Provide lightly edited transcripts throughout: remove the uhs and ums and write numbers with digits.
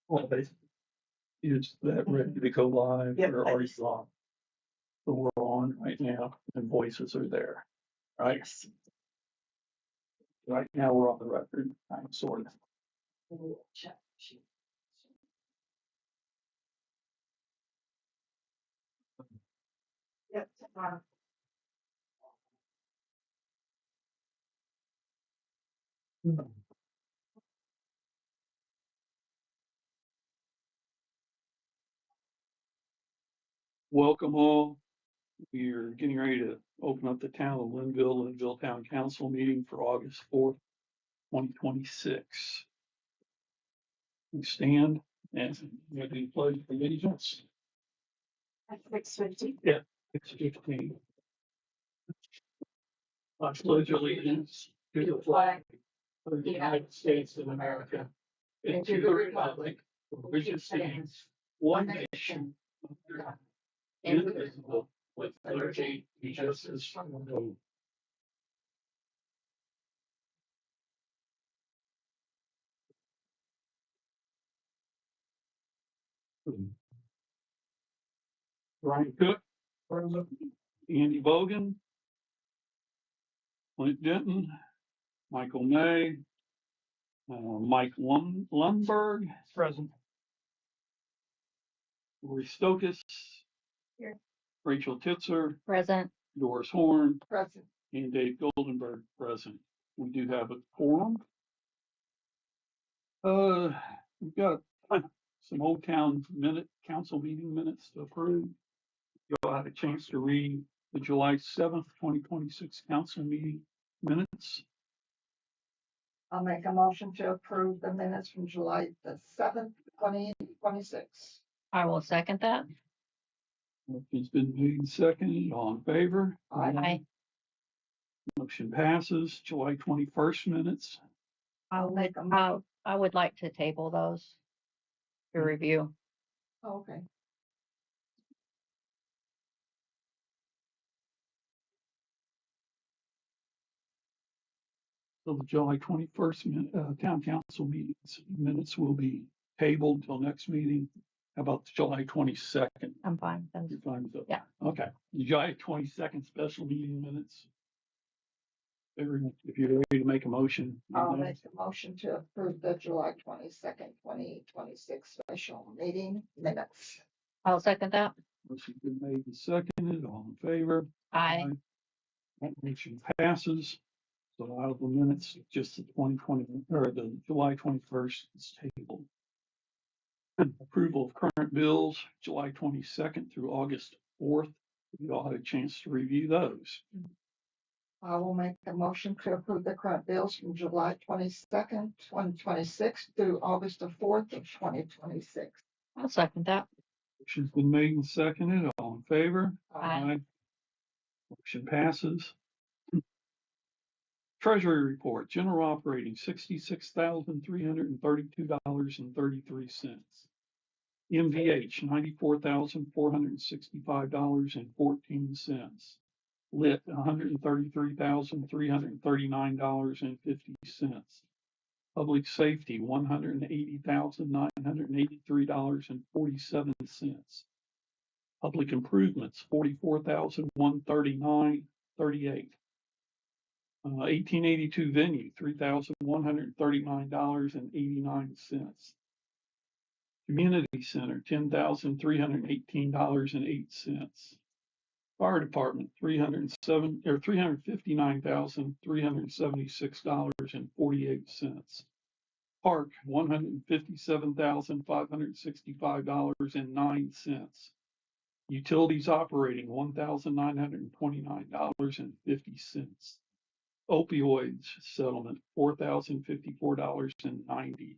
Well, is that ready to go live? Yep. Or are you on? So we're on right now and voices are there, right? Yes. Right now we're on the record, I'm sort of. Check. Yep. Welcome all. We're getting ready to open up the town of Lynnville Town Council meeting for August 4th, 2026. We stand and we do the pledge of allegiance. At 6:50. Yeah, 6:15. I pledge allegiance to the flag of the United States of America and to the republic for which it stands, one nation, under God, indivisible, with liberty and justice for all. Brian Cook, Andy Bogan, Clint Denton, Michael May, Mike Lundberg, present. Lori Stokas, Here. Rachel Titzer, Present. Doris Horn, Present. and Dave Goldenberg, present. We do have a quorum. We've got some Old Town council meeting minutes to approve. You all had a chance to read the July 7th, 2026 council meeting minutes. I'll make a motion to approve the minutes from July the 7th, 2026. I will second that. It's been made and seconded. All in favor? Aye. Motion passes. July 21st minutes. I'll make a. I would like to table those to review. Okay. So the July 21st town council meetings minutes will be tabled till next meeting. How about the July 22nd? I'm fine. with You're those. fine with that? Yeah. Okay. The July 22nd special meeting minutes. Everyone, if you're ready to make a motion. I'll make a motion to approve the July 22nd, 2026 special meeting minutes. I'll second that. Motion's been made and seconded. All in favor? Aye. That motion passes. So out of the minutes, just the 2020 or the July 21st is tabled. Approval of current bills, July 22nd through August 4th. We all had a chance to review those. I will make a motion to approve the current bills from July 22nd, 2026 through August the 4th of 2026. I'll second that. Motion's been made and seconded. All in favor? Aye. Motion passes. Treasury report, general operating $66,332.33. MVH $94,465.14. Lit $133,339.50. Public safety $180,983.47. Public improvements $44,139.38. 1882 venue $3,139.89. Community center $10,318.08. Fire department $359,376.48. Park $157,565.09. Utilities operating $1,929.50. Opioids settlement $4,054.96.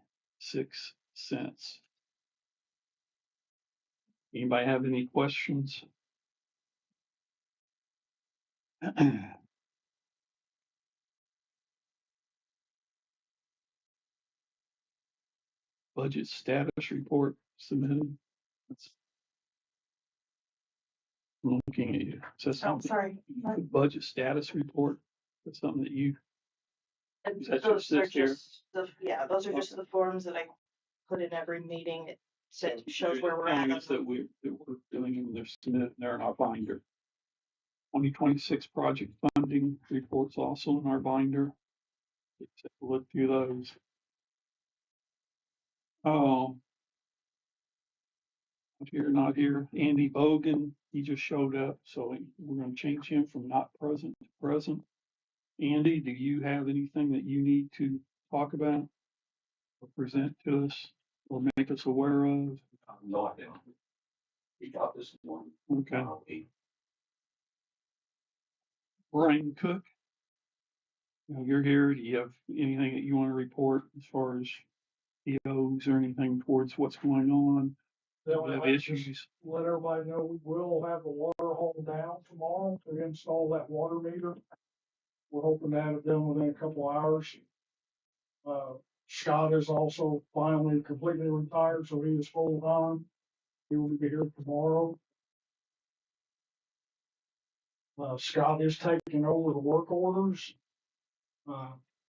Anybody have any questions? Budget status report submitted. I'm looking at you. Is that Oh, something? sorry. Budget status report. That's something that you Is that Those just are this here? just those are just the forms that I put in every meeting. It shows You're where we're telling at. us that we're doing, and they're submitted, they're in our binder. 2026 project funding reports also in our binder. Let's take a look through those. Oh, not here. Andy Bogan, he just showed up, so we're gonna change him from not present to present. Andy, do you have anything that you need to talk about or present to us or make us aware of? No, I didn't. He got this one. Okay. Brian Cook, you're here. Do you have anything that you want to report as far as POs or anything towards what's going on? They'll Have have issues? to let everybody know we will have the water hauled down tomorrow to install that water meter. We're hoping to have it done within a couple hours. Scott is also finally completely retired, so he is full time. He will be here tomorrow. Scott is taking over the work orders.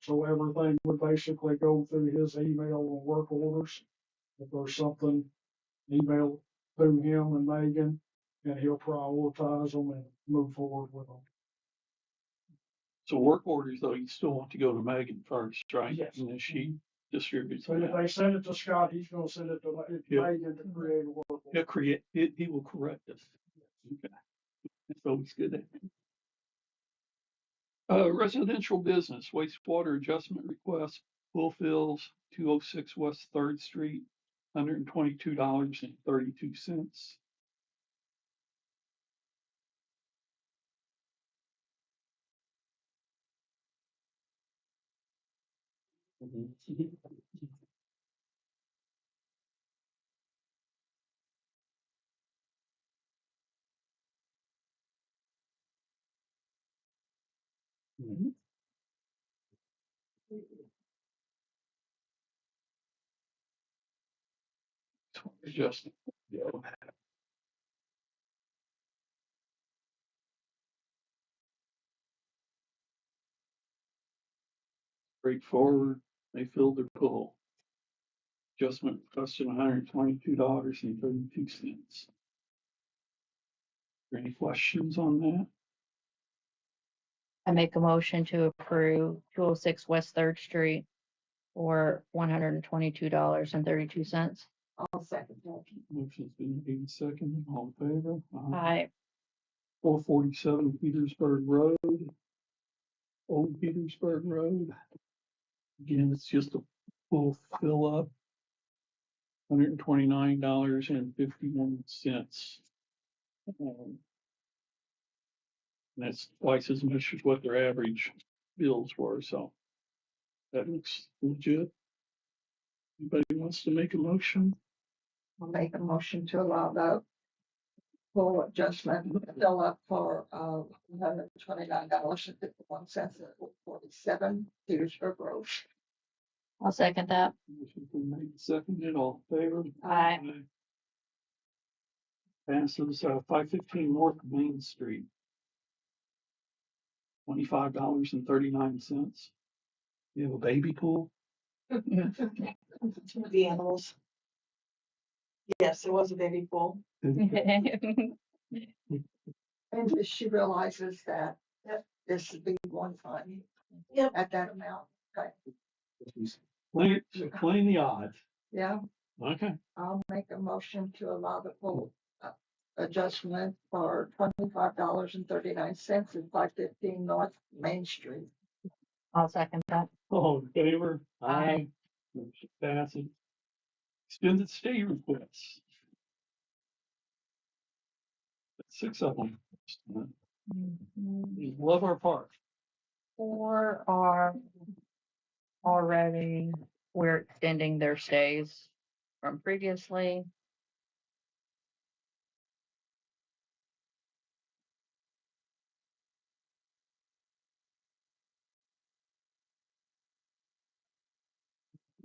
So everything would basically go through his email and work orders. If there's something, email through him and Megan, and he'll prioritize them and move forward with them. So work orders, though, you still want to go to Megan first, right? Yes. And then she distributes So if that. they send it to Scott, he's gonna send it to Yeah. Megan to create a work order. He will correct us. Okay. That's always good. Residential business wastewater adjustment request, fulfills 206 West Third Street, $122.32. Mhm. Adjustment. Yeah. Straightforward. They filled their pool. Adjustment costing $122.32. Any questions on that? I make a motion to approve 206 West Third Street for $122.32. I'll second that. Motion's been made and seconded. All in favor? Aye. 447 Petersburg Road, Old Petersburg Road. Again, it's just a full fill up. $129.51. That's twice as much as what their average bills were, so that looks legit. Anybody wants to make a motion? I'll make a motion to allow the full adjustment fill up for $129.51 at 47 Petersburg Road. I'll second that. Motion's been made and seconded. All in favor? Aye. Passes, 515 North Main Street. $25.39. You have a baby pool? The animals. Yes, it was a baby pool. And she realizes that this would be one time Yep. at that amount. Okay, Playing the odds. yeah, Okay. I'll make a motion to allow the full adjustment for $25.39 at 515 North Main Street. I'll second that. All in favor? Aye. Motion passes. Extended stay requests. 6 of them. We love our park. 4 are already, we're extending their stays from previously.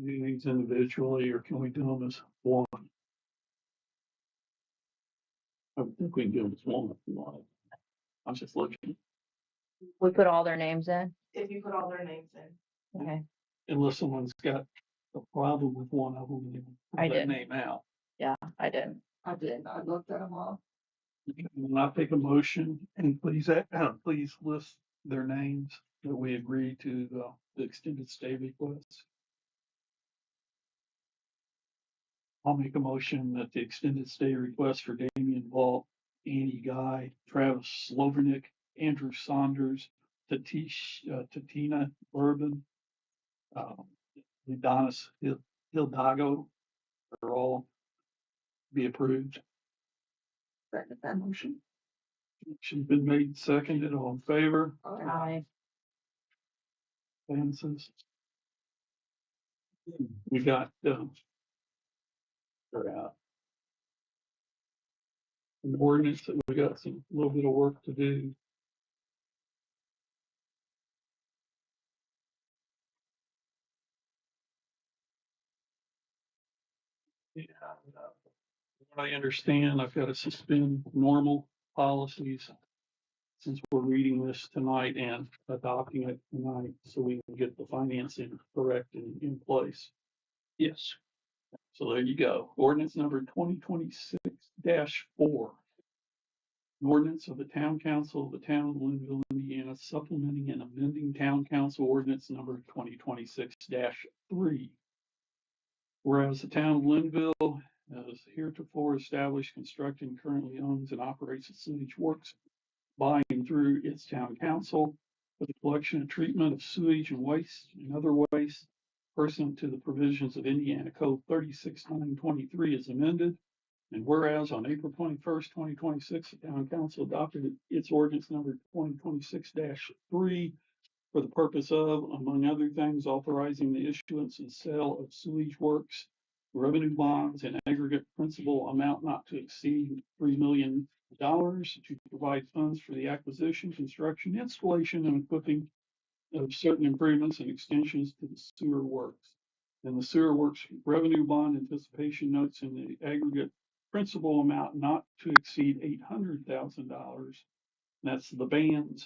Do these individually, or can we do them as one? I think we can do them as one if you want. I'm just looking. We put all their names in. If you put all their names in. Okay, unless someone's got a problem with one of them, they I pull that did. name out. yeah, I did. I did, I looked at them all. And I take a motion, and please, please list their names that we agree to the extended stay request. I'll make a motion that the extended stay request for Damian Vault, Annie Guy, Travis Slovernick, Andrew Saunders, Tatina Urban, um, Adonis Hildago are all be approved. Second that motion. Motion's been made, seconded, all in favor, I, passes. We got, an ordinance that we got some, little bit of work to do. Yeah, what I understand, I've got to suspend normal policies since we're reading this tonight and adopting it tonight, so we can get the financing correct and in place. Yes. So there you go. Ordinance number 2026-4. An ordinance of the Town Council of the Town of Lynnville, Indiana, supplementing and amending Town Council Ordinance number 2026-3. Whereas the Town of Lynnville has heretofore established, constructed, and currently owns and operates a sewage works by and through its Town Council for the collection and treatment of sewage and waste and other waste pursuant to the provisions of Indiana Code 36-923 as amended. And whereas on April 21st, 2026, the Town Council adopted its ordinance number 2026-3 for the purpose of, among other things, authorizing the issuance and sale of sewage works revenue bonds in aggregate principal amount not to exceed $3 million to provide funds for the acquisition, construction, installation, and equipping of certain improvements and extensions to the sewer works. And the sewer works revenue bond anticipation notes in the aggregate principal amount not to exceed $800,000. That's the bands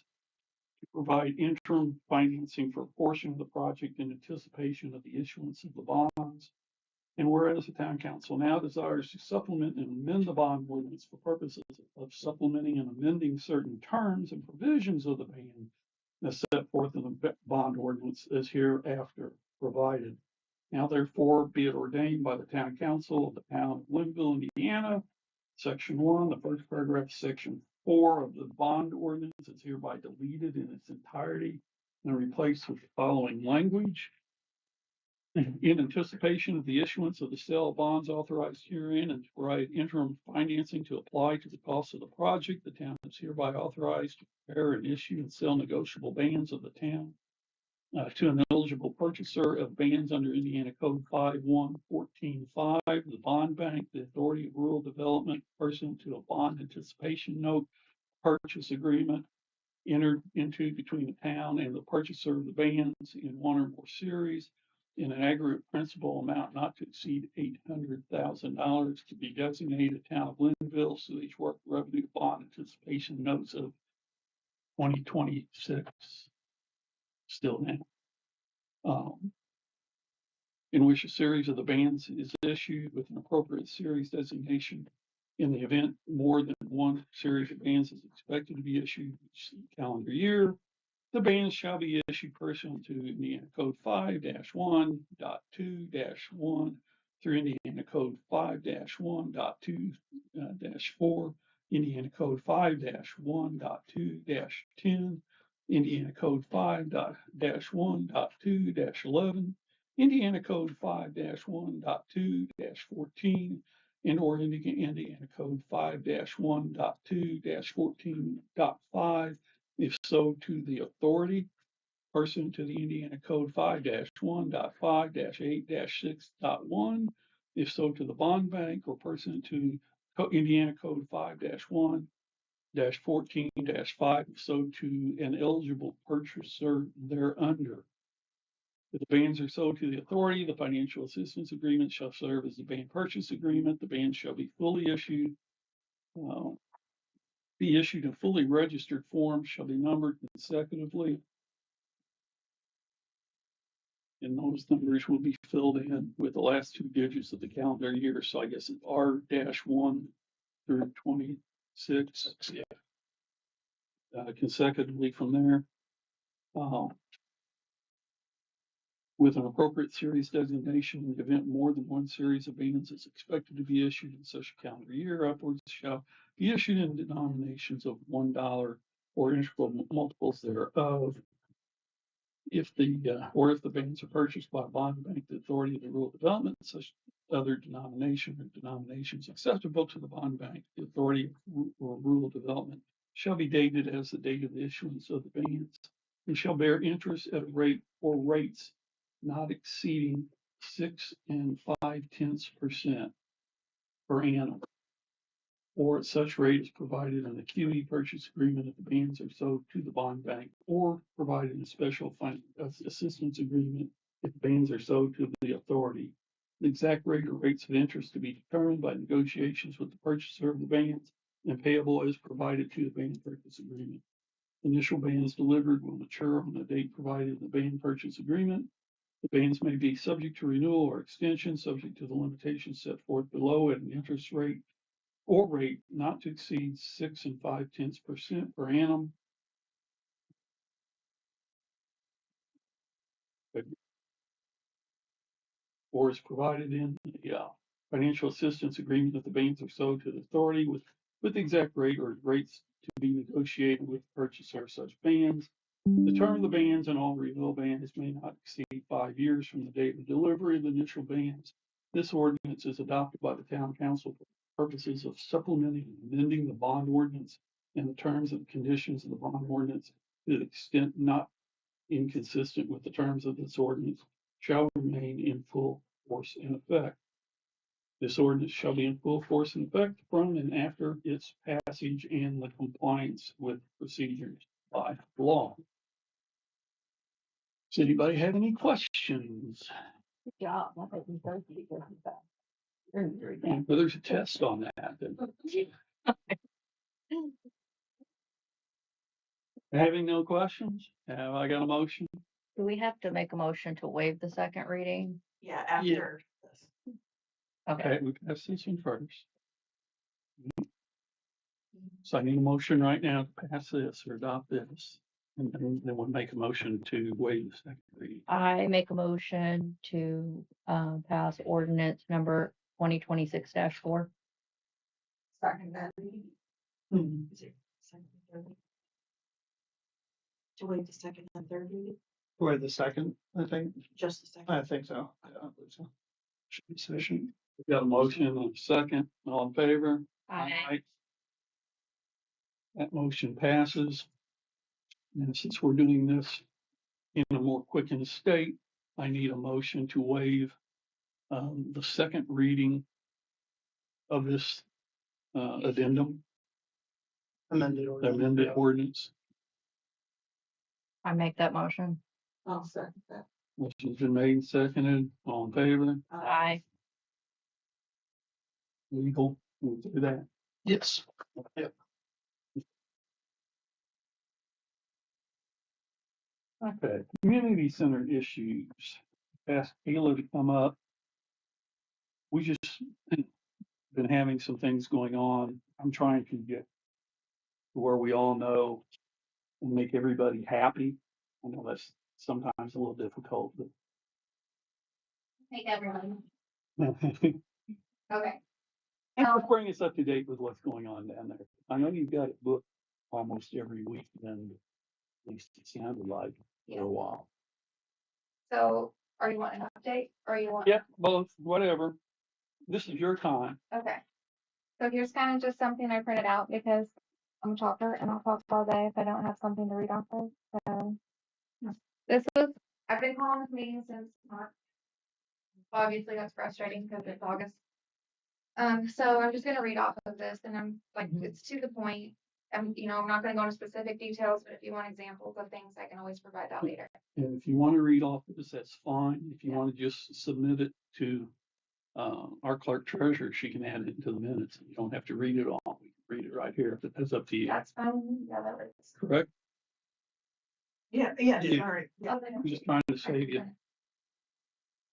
to provide interim financing for a portion of the project in anticipation of the issuance of the bonds. And whereas the Town Council now desires to supplement and amend the bond ordinance for purposes of supplementing and amending certain terms and provisions of the ban as set forth in the bond ordinance as hereafter provided. Now therefore be it ordained by the Town Council of the Town of Lynnville, Indiana, Section 1, the first paragraph, Section 4 of the bond ordinance is hereby deleted in its entirety and replaced with the following language. In anticipation of the issuance of the sale of bonds authorized herein and to provide interim financing to apply to the cost of the project, the town is hereby authorized to prepare and issue and sell negotiable bonds of the town to an eligible purchaser of bonds under Indiana Code 51-14-5, the bond bank, the authority of rural development, pursuant to a bond anticipation note purchase agreement entered into between the town and the purchaser of the bands in one or more series in an aggregate principal amount not to exceed $800,000 to be designated Town of Lynnville sewage work revenue bond anticipation notes of 2026. Still now. In which a series of the bands is issued with an appropriate series designation. In the event more than one series of bands is expected to be issued each calendar year, the bands shall be issued pursuant to Indiana Code 5-1.2-1 through Indiana Code 5-1.2-4, Indiana Code 5-1.2-10, Indiana Code 5-1.2-11, Indiana Code 5-1.2-14, and or Indiana Code 5-1.2-14.5, if so to the authority pursuant to the Indiana Code 5-1.5-8-6.1, if so to the bond bank or pursuant to Indiana Code 5-1-14-5, if so to an eligible purchaser thereunder. If the bands are sold to the authority, the financial assistance agreement shall serve as the band purchase agreement. The band shall be issued in fully registered form, shall be numbered consecutively. And those numbers will be filled in with the last two digits of the calendar year. So I guess it's R-1 through 26. Yeah. Consecutively from there. With an appropriate series designation, in the event more than one series of bands is expected to be issued in such a calendar year, upwards shall be issued in denominations of $1 or integral multiples thereof. If the bands are purchased by a bond bank, the authority of the rural development, such other denomination or denominations acceptable to the bond bank, the authority of rural development shall be dated as the date of the issuance of the bands and shall bear interest at a rate or rates not exceeding 6 5/10% per annum, or at such rate as provided in the QE purchase agreement if the bands are sold to the bond bank, or provided in a special assistance agreement if the bands are sold to the authority. The exact rate or rates of interest to be determined by negotiations with the purchaser of the bands and payable as provided to the band purchase agreement. Initial bands delivered will mature on the date provided in the band purchase agreement. The bands may be subject to renewal or extension, subject to the limitations set forth below at an interest rate or rate not to exceed 6 5/10% per annum. Or is provided in the financial assistance agreement that the bands are sold to the authority with the exact rate or rates to be negotiated with the purchaser of such bands. The term of the bands and all renewal bands may not exceed 5 years from the date of delivery of the initial bands. This ordinance is adopted by the town council for purposes of supplementing and amending the bond ordinance and the terms and conditions of the bond ordinance to the extent not inconsistent with the terms of this ordinance shall remain in full force and effect. This ordinance shall be in full force and effect from and after its passage and the compliance with procedures by law. Does anybody have any questions? Good job. I think we both did good with that. Very good. And there's a test on that. Having no questions, have I got a motion? Do we have to make a motion to waive the second reading? Yeah, after this. Okay, Okay, we passed this one first. So I need a motion right now to pass this or adopt this. And then we'll make a motion to waive the second reading. I make a motion to pass ordinance number 2026-4. Second that. Is it second and third? To wait the second and third reading? Or the second, I think. Just the second. I think so. Yeah, I believe so. Should be sufficient. We got a motion and a second, all in favor? Aye. That motion passes. And since we're doing this in a more quickened state, I need a motion to waive the second reading of this addendum, Amended the ordinance. amended ordinance. I make that motion. I'll second that. Motion's been made and seconded, all in favor? Aye. Legal, we'll do that. Yes. Yep. Okay, community center issues. Asked Kayla to come up. We just been having some things going on. I'm trying to get to where we all know and make everybody happy. I know that's sometimes a little difficult, Make everyone, but okay. and just bring us up to date with what's going on down there. I know you've got it booked almost every weekend, at least it sounded like for a while. So are you wanting an update or you want? Yeah, both, whatever. This is your time. Okay. So here's kind of just something I printed out because I'm a talker and I'll talk all day if I don't have something to read off of. So I've been calling this meeting since March. Obviously that's frustrating because it's August. So I'm just gonna read off of this and I'm like, it's to the point. I'm not gonna go into specific details, but if you want examples of things, I can always provide that later. And if you want to read off of this, that's fine. If you want to just submit it to our clerk treasurer, she can add it into the minutes. You don't have to read it all. We can read it right here. That's up to you. That's fine. Yeah, that works. Correct? Yeah, Yeah. sorry. Okay. I'm just trying to save you.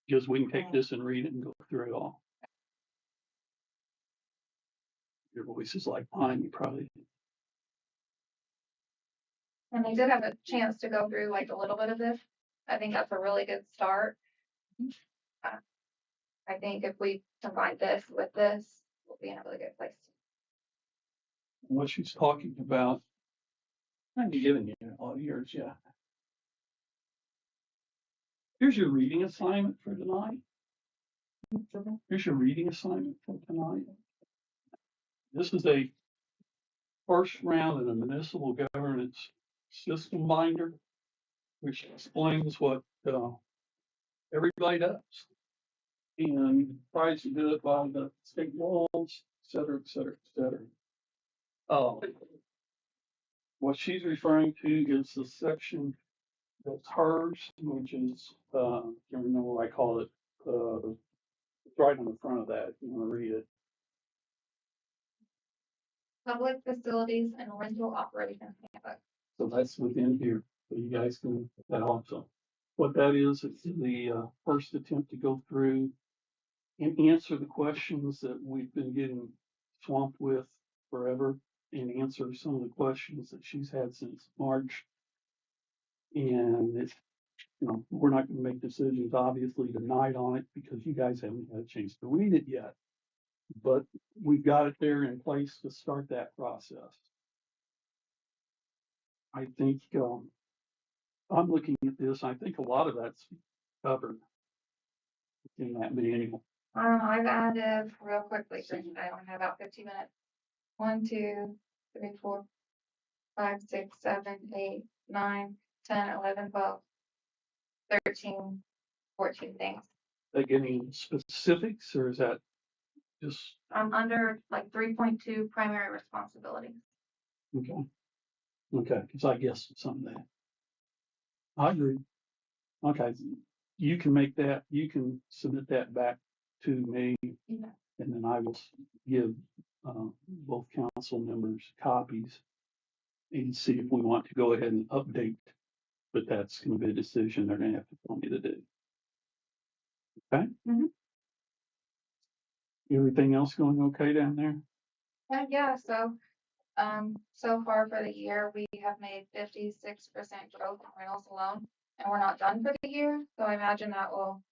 Because we can take this and read it and go through it all. Your voice is like mine, you probably. And I did have a chance to go through like a little bit of this. I think that's a really good start. I think if we combine this with this, we'll be in a really good place. What she's talking about. I've given you all yours, yeah. Here's your reading assignment for tonight. Here's your reading assignment for tonight. This is a first round in the municipal governance system binder, which explains what everybody does and tries to do it by the state laws, et cetera, et cetera, et cetera. What she's referring to is the section that's hers, which is, I can't remember what I call it. It's right on the front of that, if you want to read it. Public facilities and rental operations handbook. So that's within here, so you guys can, look at that also. What that is, it's the first attempt to go through and answer the questions that we've been getting swamped with forever and answer some of the questions that she's had since March. And it's, we're not gonna make decisions obviously tonight on it because you guys haven't had a chance to read it yet. But we've got it there in place to start that process. I think, I'm looking at this, I think a lot of that's covered in that manual. I've added real quickly, I only have about 15 minutes. 1, 2, 3, 4, 5, 6, 7, 8, 9, 10, 11, 12, 13, 14 things. Like any specifics, or is that just, I'm under like 3.2 primary responsibilities. okay? Okay, because I guess some of that. I agree. Okay, you can make that, you can submit that back to me, Yeah. and then I will give both council members copies and see if we want to go ahead and update. But that's gonna be a decision they're gonna have to tell me to do. Okay? Mhm. Everything else going okay down there? Yeah, so far for the year, we have made 56% growth in rentals alone, and we're not done for the year. So I imagine that will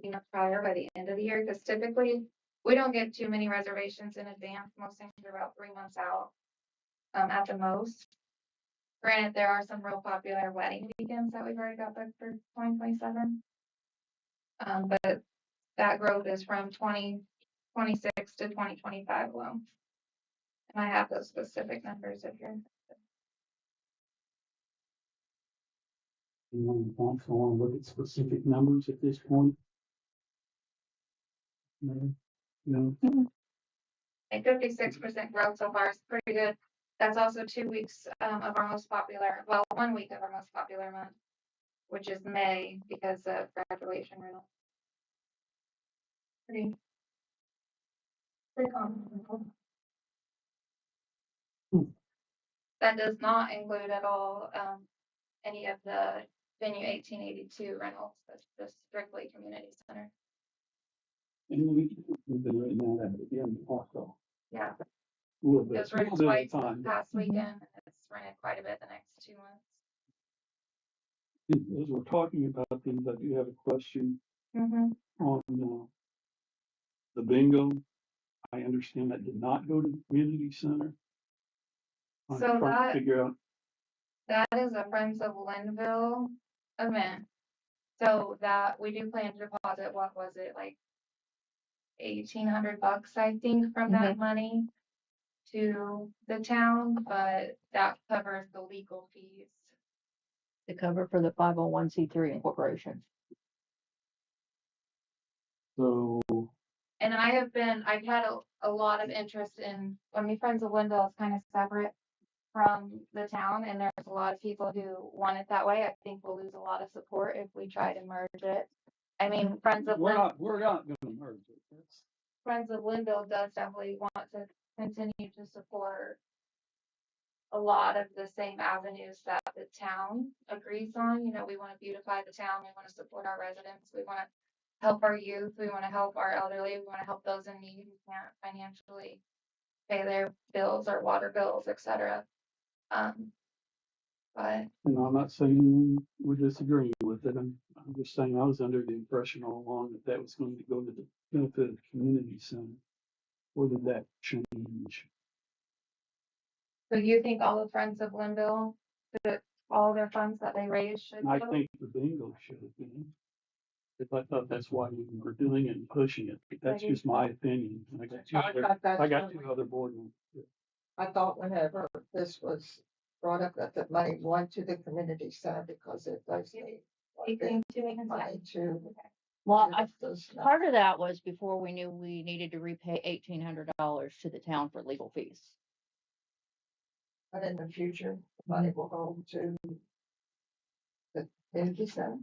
be much higher by the end of the year, because typically we don't get too many reservations in advance. Most things are about 3 months out, at the most. Granted, there are some real popular wedding weekends that we've already got booked for 2027. But that growth is from 2026 to 2025 alone. And I have those specific numbers if you're. You want to look at specific numbers at this point? No, no. A 56% growth so far is pretty good. That's also 2 weeks of our most popular, well, 1 week of our most popular month, which is May because of graduation rental. Pretty common. That does not include at all any of the venue 1882 rentals. That's just strictly community center. And we've been writing that out again also. Yeah, A little it bit, was a rented little bit at twice a time. this past weekend, and it's rented quite a bit the next 2 months. As we're talking about things, I do have a question Mm-hmm. on the bingo. I understand that did not go to the community center. I'm So trying to figure out, that is a Friends of Lynnville event. So that we do plan to deposit, what was it, like $1,800, I think, from that money to the town, but that covers the legal fees. To cover for the 501c3 incorporation. so And I've had a lot of interest in, I mean, Friends of Lynnville is kind of separate from the town, and there's a lot of people who want it that way. I think we'll lose a lot of support if we try to merge it. I mean, Friends of we're not gonna merge it. Friends of Lynnville does definitely want to continue to support a lot of the same avenues that the town agrees on. You know, we want to beautify the town. We want to support our residents. We want to help our youth, we want to help our elderly, we want to help those in need who can't financially pay their bills or water bills, etc. But And I'm not saying we're disagreeing with it. I'm just saying I was under the impression all along that that was going to go to the benefit of the community center. Or did that change? so you think all the Friends of Lynnville, that all their funds that they raise should I go? think the bingo should have been. If I thought that's why we were doing it and pushing it, but that's just my opinion. And I got two other board members. I thought whenever this was brought up that the money went to the community center because it does need quite a bit Anything to make of sense? money to. Well, do those things. part of that was before we knew we needed to repay $1,800 to the town for legal fees. But in the future, the money will go to the community center.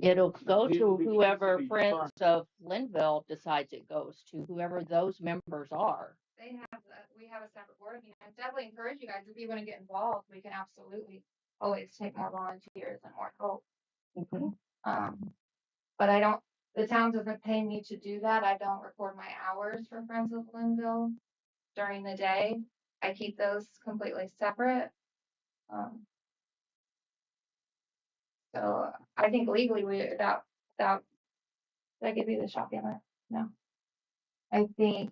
It'll go It- to it needs whoever to be Friends of Lynnville decides it goes to, whoever those members are. They have, we have a separate board meeting. I definitely encourage you guys, if you want to get involved, we can absolutely always take more volunteers and more help. But I don't, the town doesn't pay me to do that. I don't record my hours for Friends of Lynnville during the day. I keep those completely separate. So I think legally did I give you the shop yet? No. I think,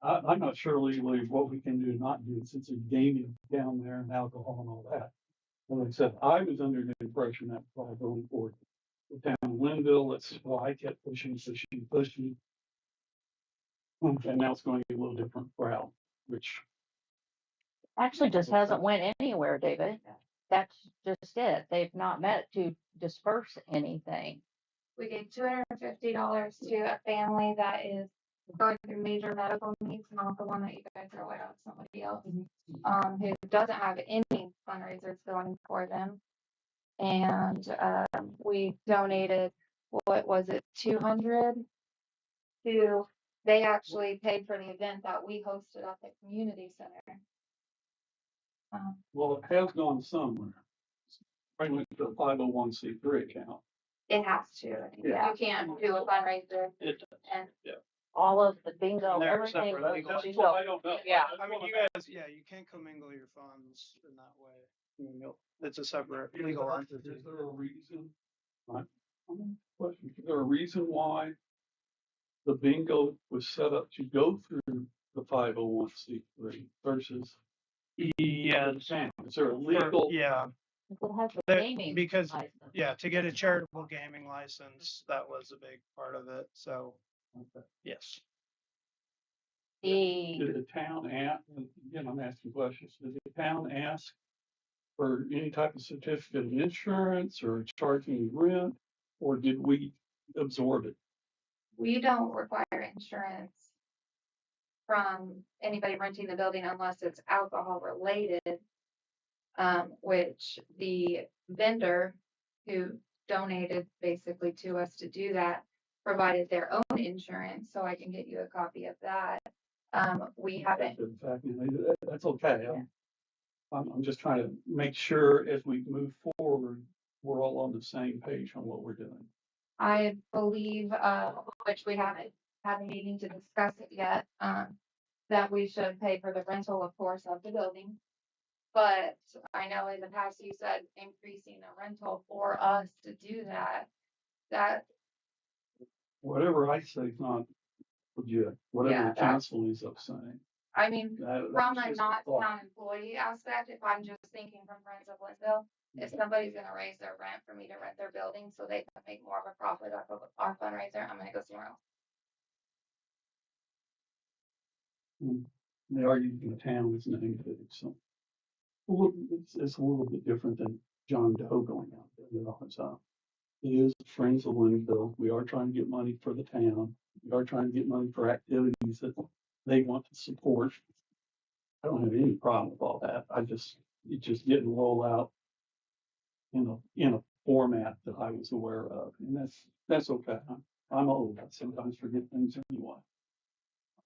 I'm not sure legally what we can do, not do, since it's gaming down there and alcohol and all that. And like I said, I was under the impression that was all going forward. The town of Linville, that's why I kept pushing. And now it's going to be a little different route, which Actually just hasn't went anywhere, David. That's just it. They've not met to disperse anything. we gave $250 to a family that is going through major medical needs, not the one that you guys are aware of, somebody else, who doesn't have any fundraisers going for them. And we donated, what was it, 200 to, they actually paid for the event that we hosted at the community center. well, it has gone somewhere. Right, went to a 501c3 account. It has to. Yeah. You can't do a fundraiser It, and All of the bingo, They're everything. separate was legally. bingo. I don't know. Yeah. I mean, you guys, yeah, you can't commingle your funds in that way. You know, it's a separate legal entity. Is there a reason? Right. Question, is there a reason why the bingo was set up to go through the 501c3 versus Yeah, the town? Is there a legal? yeah, It has a That- gaming because- license. yeah, to get a charitable gaming license, that was a big part of it, so, yes. Did the town ask, and again, I'm asking questions, did the town ask for any type of certificate of insurance or charge any rent? Or did we absorb it? we don't require insurance from anybody renting the building unless it's alcohol related. Which the vendor who donated basically to us to do that provided their own insurance, so I can get you a copy of that. We haven't, In fact, that's okay. I'm just trying to make sure as we move forward, we're all on the same page on what we're doing. I believe, which we haven't had a meeting to discuss it yet, that we should pay for the rental, of course, of the building. But I know in the past you said increasing the rental for us to do that, Whatever I say is not legit, whatever Yeah, the council is up saying. I mean, That's from a just not thought. town employee aspect, if I'm just thinking from Friends of Lynnville, if somebody's gonna raise their rent for me to rent their building so they can make more of a profit off of our fundraiser, I'm gonna go somewhere else. They are using the town as an negative, so. Well, it's a little bit different than John Doe going out there, you know, so. He is Friends of Lynnville. We are trying to get money for the town. We are trying to get money for activities that they want to support. I don't have any problem with all that. It just didn't roll out in a format that I was aware of, and that's okay. I'm old. I sometimes forget things anyway.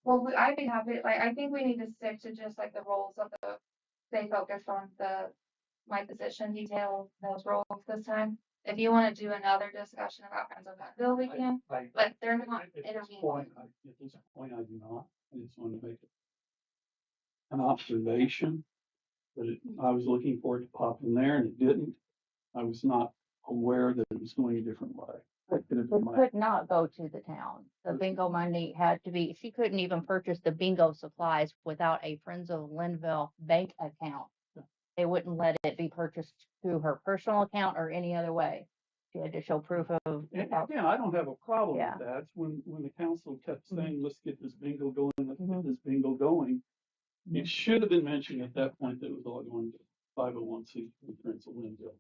Well, I'd be happy, like, I think we need to stick to just like the roles of stay focused on my position detail, those roles this time. If you wanna do another discussion about Friends of Bentonville, we can, but they're not At this intervening. point, at this point, I do not. I just want to make an observation. But I was looking for it to pop in there and it didn't. I was not aware that it was going a different way. That could have It been my, could not go to the town. The bingo money had to be, she couldn't even purchase the bingo supplies without a Friends of Lynnville bank account. They wouldn't let it be purchased through her personal account or any other way. She had to show proof of. and again, I don't have a problem Yeah. with that. It's when the council kept Mhm. saying, let's get this bingo going, let's get Mhm. this bingo going. Mhm. It should have been mentioned at that point that it was all going to 501c Friends of Lynnville.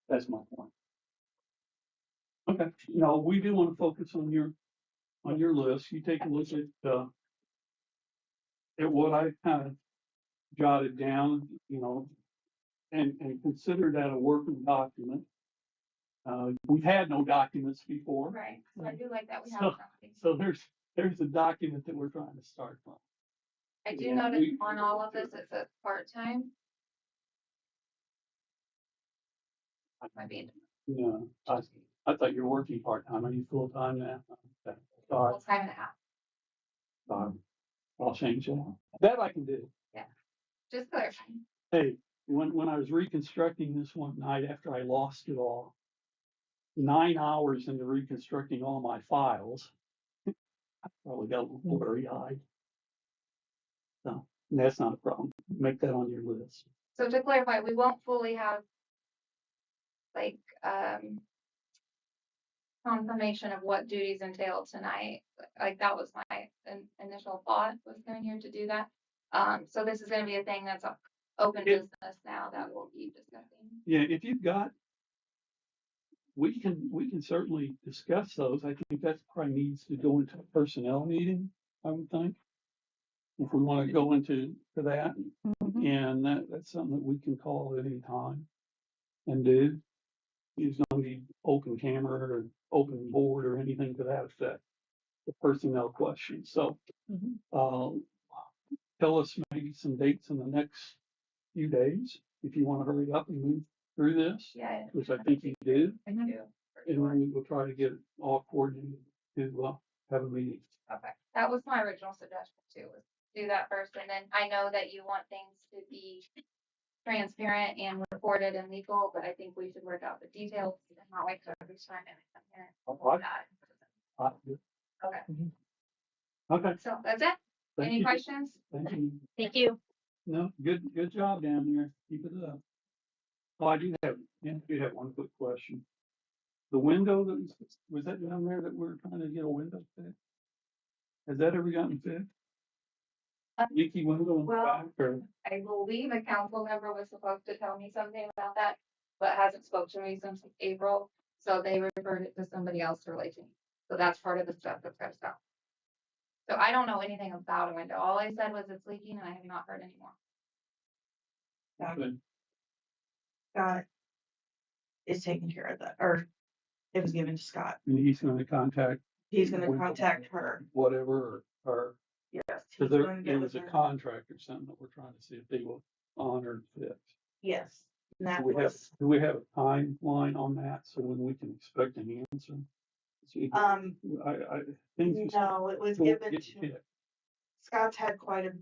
That's my point. Okay, no, we do want to focus on your list. You take a look at what I kind of jotted down, and consider that a working document. We've had no documents before, Right, so I do like that we have So- something. so there's a document that we're trying to start from. I do yeah, notice we- on all of this, it says part-time. Might be Yeah, I thought you were working part-time. Are you full-time now? Okay. Sorry, full-time and a half, sorry. I'll change that. That I can do. just clarifying. Hey, when I was reconstructing this one night after I lost it all, 9 hours into reconstructing all my files, probably got a little blurry eyed. So that's not a problem. Make that on your list. So to clarify, we won't fully have like, confirmation of what duties entailed tonight. Like that was my initial thought, was coming here to do that. So this is gonna be a thing that's a open It- business now that we'll be discussing. Yeah, if you've got, we can certainly discuss those. I think that probably needs to go into a personnel meeting, I would think. If we want to go into that, Mhm. and that's something that we can call at any time and do. There's no need open camera or open board or anything to that effect. The personnel question. So, Mhm. tell us maybe some dates in the next few days, if you want to hurry up and move through this, Yeah. which I think you do. I do. for And sure. then we will try to get it all coordinated to, have a meeting. Okay, that was my original suggestion too, was do that first, and then I know that you want things to be transparent and reported and legal, but I think we should work out the details and not wait till every time and come here. Okay, Okay, so that's it. thank Any you. questions? Thank you. Thank you. No, good job down there. Keep it up. Oh, I do have one quick question. The window that was that down there that we're trying to get a window fixed? Has that ever gotten fixed? Leaky window in the Well, back or? I believe a council member was supposed to tell me something about that, but hasn't spoke to me since April, so they referred it to somebody else to relate to me. So that's part of the stuff that's gotta stop. So I don't know anything about a window. All I said was it's leaking and I have not heard anymore. Good. Scott is taking care of that, or it was given to Scott. And he's gonna contact. He's gonna contact her. Whatever, or, Yes. cause he's gonna get there with was a her. contract or something that we're trying to see if they will honor and fix. Yes. And that Do was, we have a timeline on that, so when we can expect an answer? See, I think. no, it was given to, Scott's had quite a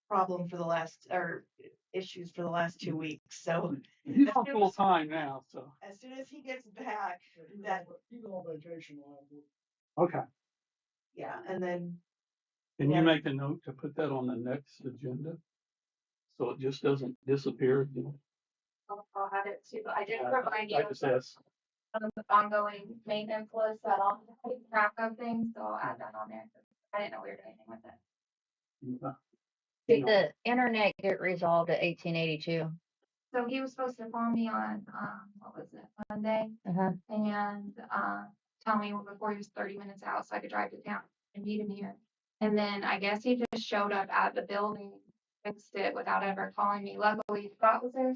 problem for the last, or issues for the last 2 weeks, so He's on full time now, so. as soon as he gets back, that, He's on vacation last week. Okay, yeah, and then, can you Yeah. make a note to put that on the next agenda? So it just doesn't disappear, I'll have it too, but I did provide you I just asked. on the ongoing maintenance list that I'll keep track of things, so I'll add that on there. I didn't know we were doing anything with it. Did the internet get resolved at 1882? So he was supposed to call me on, what was it, Monday, Uh-huh. and, tell me before he was 30 minutes out so I could drive to town and meet him here. And then I guess he just showed up at the building, fixed it without ever calling me. Luckily, Scott was there.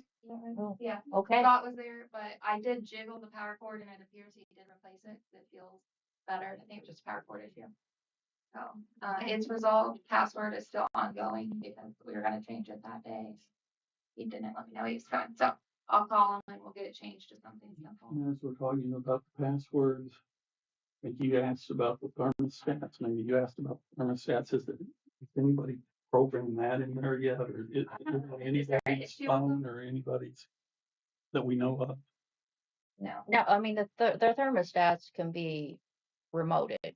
Oh. Yeah, Okay. Scott was there, but I did jiggle the power cord and it appears he did replace it. It feels better. I think it was just a power cord issue. So, it's resolved. Password is still ongoing because we were gonna change it that day. He didn't let me know he was coming, so I'll call them and we'll get it changed to something simple. And as we're talking about the passwords, like you asked about the thermostats, maybe you asked about the thermostats, is anybody programmed that in there yet, or is it on anybody's issue with them? phone or anybody's that we know of? No. No, I mean, their thermostats can be remoted.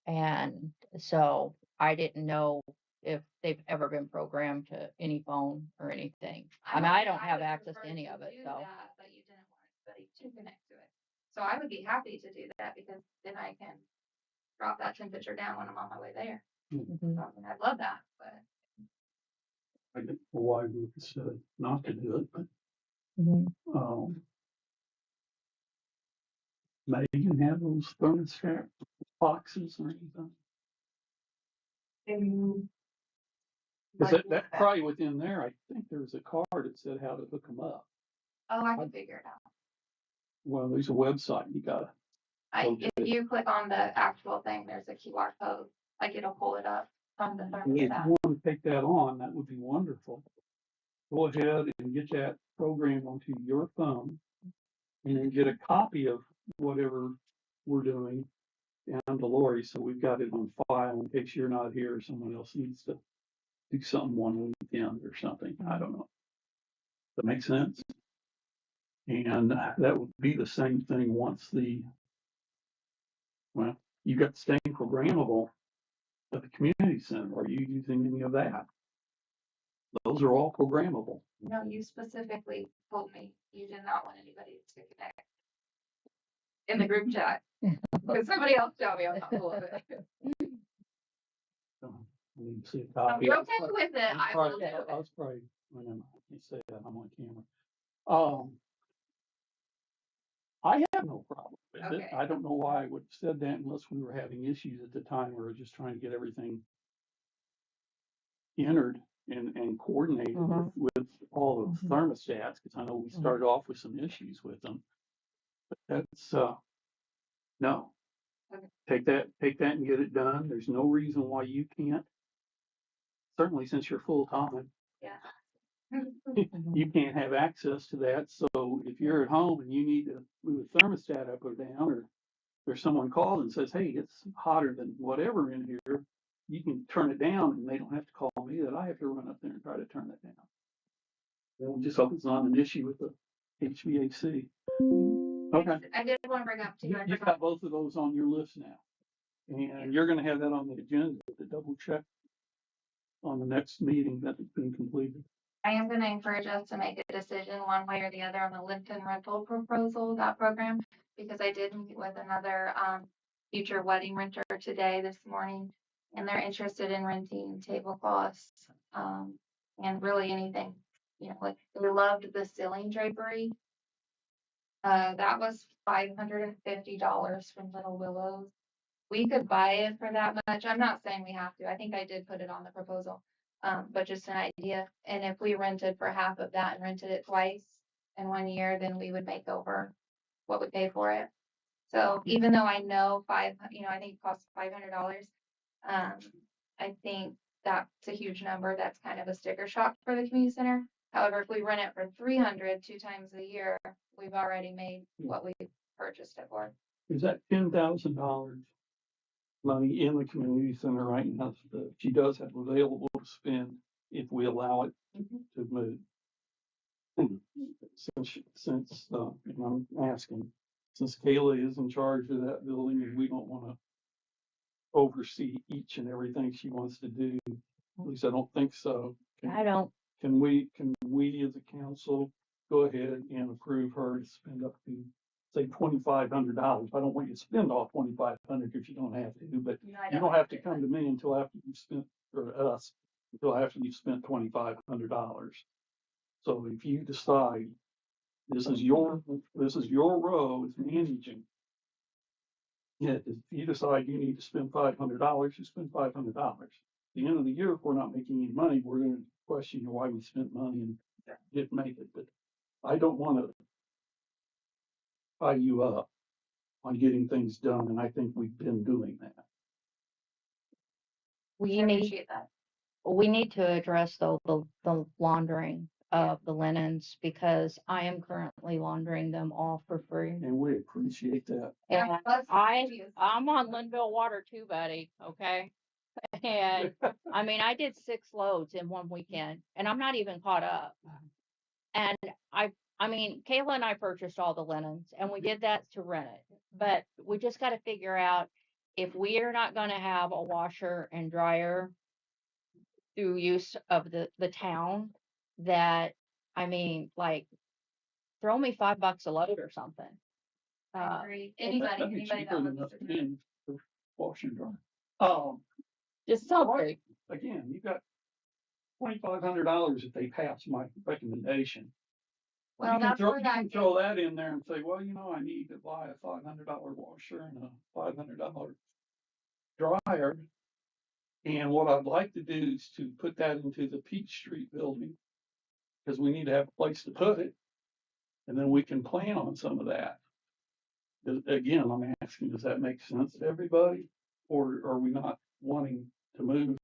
And so I didn't know if they've ever been programmed to any phone or anything. I mean, I don't have would access to prefer any of it, do so. that, but you didn't want anybody to connect to it. So I would be happy to do that because then I can drop that temperature down when I'm on my way there. Mhm. I mean, I'd love that, but I don't know why we said not to do it, but Mhm. Megan have those thermostat boxes or anything? Is that probably within there? I think there's a card that said how to hook them up. oh, I can figure it out. Well, there's a website you gotta. Okay. If you click on the actual thing, there's a QR code, like it'll pull it up from the If you thermostat. want to take that on, that would be wonderful. Go ahead and get that program onto your phone and then get a copy of whatever we're doing down to Lori, so we've got it on file in case you're not here or someone else needs to do something one weekend or something. I don't know. That makes sense? And that would be the same thing once well, you got staying programmable at the community center. Are you using any of that? Those are all programmable. No, you specifically told me you did not want anybody to connect in the group chat. Because somebody else told me I'm not cool with it. I need to see a If copy. you're okay with it, I will do I it. was probably, well, never mind, I can't say that, I'm on camera. I have no problem with it. Okay. I don't know why I would have said that unless we were having issues at the time. We were just trying to get everything entered and coordinated Mhm. with all of the thermostats, because I know we started off with some issues with them. But that's, no. Okay. Take that and get it done. There's no reason why you can't. Certainly since you're full-time, Yeah. you can't have access to that. So if you're at home and you need to move a thermostat up or down, or there's someone calls and says, hey, it's hotter than whatever in here, you can turn it down and they don't have to call me, that I have to run up there and try to turn it down. We'll just hope it's not an issue with the HVAC. Okay. I did want to bring up too. You've got both of those on your list now. And you're gonna have that on the agenda to double check on the next meeting that it's been completed. I am going to encourage us to make a decision one way or the other on the Lynnville rental proposal, that program, because I did meet with another future wedding renter today, this morning, and they're interested in renting tablecloths and really anything, like they loved the ceiling drapery. That was $550 from Little Willows. We could buy it for that much. I'm not saying we have to. I think I did put it on the proposal. But just an idea. And if we rented for half of that and rented it twice in 1 year, then we would make over what we pay for it. So even though I know I think it costs $500, I think that's a huge number. That's kind of a sticker shock for the community center. However, if we rent it for $300 2 times a year, we've already made what we purchased it for. Is that $10,000 money in the community center right now that she does have available to spend if we allow it to move? Since and I'm asking, since Kayla is in charge of that building and we don't want to oversee each and everything she wants to do, at least I don't think so. I don't. Can we as a council go ahead and approve her to spend up to, say, $2,500? I don't want you to spend all $2,500 if you don't have to, but you don't have to come to me until after you've spent, or us, until after you've spent $2,500. So if you decide this is your road managing, yeah, if you decide you need to spend $500, you spend $500. At the end of the year, if we're not making any money, we're going to question why we spent money and didn't make it. But I don't want to tie you up on getting things done, and I think we've been doing that. We I need, appreciate that. we need to address though the laundering of the linens because I am currently laundering them all for free. And we appreciate that. And That's I'm obvious. on Lynnville water too, buddy, okay? And I mean, I did 6 loads in one weekend and I'm not even caught up. And I mean, Kayla and I purchased all the linens and we did that to rent it. But we just got to figure out if we are not going to have a washer and dryer through use of the town, that, I mean, like, throw me $5 a load or something. I agree. and That'd be Anybody cheaper that than wants us to do it. paying for wash and dry. Just something. Again, you got $2,500 if they pass my recommendation. Well, You can that's throw, where you that can gets, throw that in there and say, well, you know, I need to buy a $500 washer and a $500 dryer. And what I'd like to do is to put that into the Peach Street building, because we need to have a place to put it. And then we can plan on some of that. Again, I'm asking, does that make sense to everybody? Or are we not wanting to move?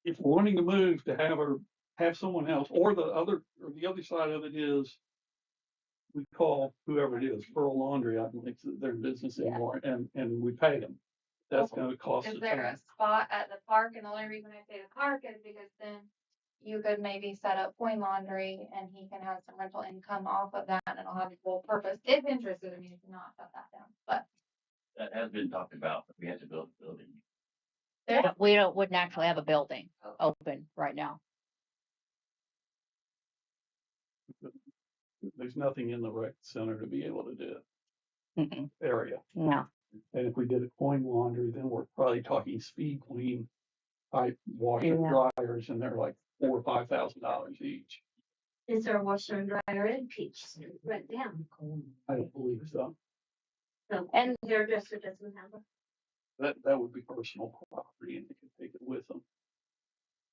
If we're wanting to move to have someone else, or the other side of it is we call whoever it is, Pearl Laundry, I don't think they're in business Yeah. anymore, and we pay them. That's Well, gonna cost is the there a town. spot at the park? And the only reason I say the park is because then you could maybe set up coin laundry and he can have some rental income off of that and it'll have a full purpose. If interested, I mean, if not, shut that down. But That has been talked about, but we have to build a building. there's, Wouldn't actually have a building open right now. There's nothing in the rec center to be able to do Mm-mm. area. No. And if we did a coin laundry, then we're probably talking speed clean type washer Yeah. dryers, and they're like $4,000 or $5,000 each. Is there a washer and dryer in Peach right down? I don't believe so. So, And- their dresser doesn't have a. That would be personal property and they can take it with them.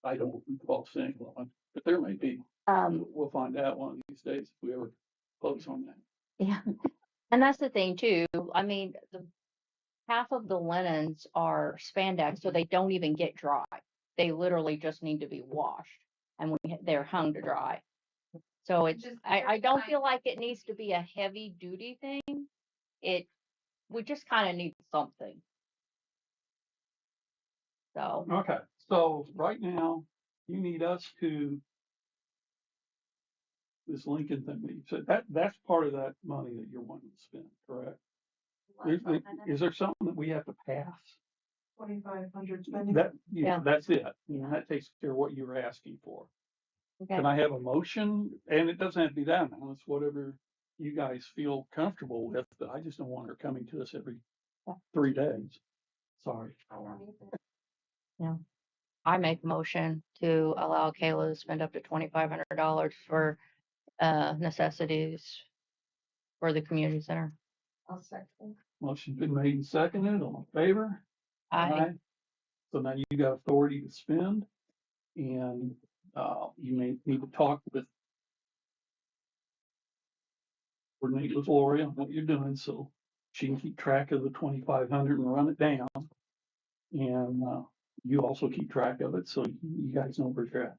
I don't recall seeing one, but there may be. We'll find out one of these days if we ever close on that. Yeah. And that's the thing too. I mean, half of the linens are spandex, so they don't even get dry. They literally just need to be washed and they're hung to dry. So it's, Just I don't every feel time- like it needs to be a heavy duty thing. We just kind of need something. So, Okay, so right now, you need us to, this Lincoln thing, that you said, that's part of that money that you're wanting to spend, correct? Is there something that we have to pass? 2,500 spending. Yeah. That's it. And that takes care of what you were asking for. okay. Can I have a motion? And it doesn't have to be that now, it's whatever you guys feel comfortable with, but I just don't want her coming to us every 3 days. Sorry. I make a motion to allow Kayla to spend up to $2,500 for necessities for the community center. I'll second. Motion's been made and seconded, all in favor? So now you got authority to spend, and you may need to talk with coordinate with Lori on what you're doing, so she can keep track of the 2,500 and run it down. And you also keep track of it, so you guys know where you're at.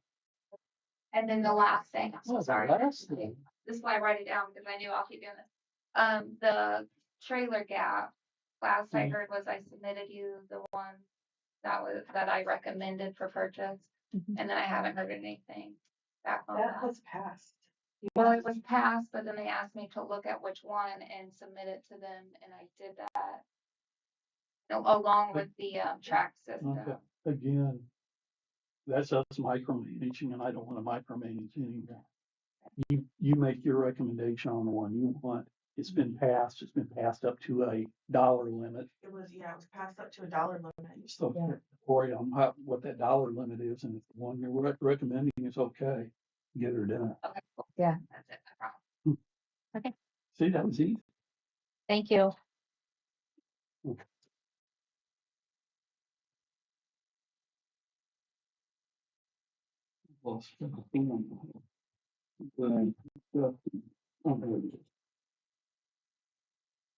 And then the last thing, I'm so sorry. Last thing. This is why I write it down because I knew I'll keep doing this. The trailer gap, last I heard was I submitted you the one that I recommended for purchase. Mhm. And then I haven't heard anything back on That that. was passed. Well, it was passed, but then they asked me to look at which one and submit it to them, and I did that. Along with the track system. Okay. Again, that's us micromanaging, and I don't want to micromanage anymore. You make your recommendation on the one you want. It's been passed up to a dollar limit. It was passed up to a dollar limit. So, Corey, on what that dollar limit is, and if the one you're recommending is okay, get her done. Okay, cool. Yeah. That's it, I promise. See, that was easy. Thank you.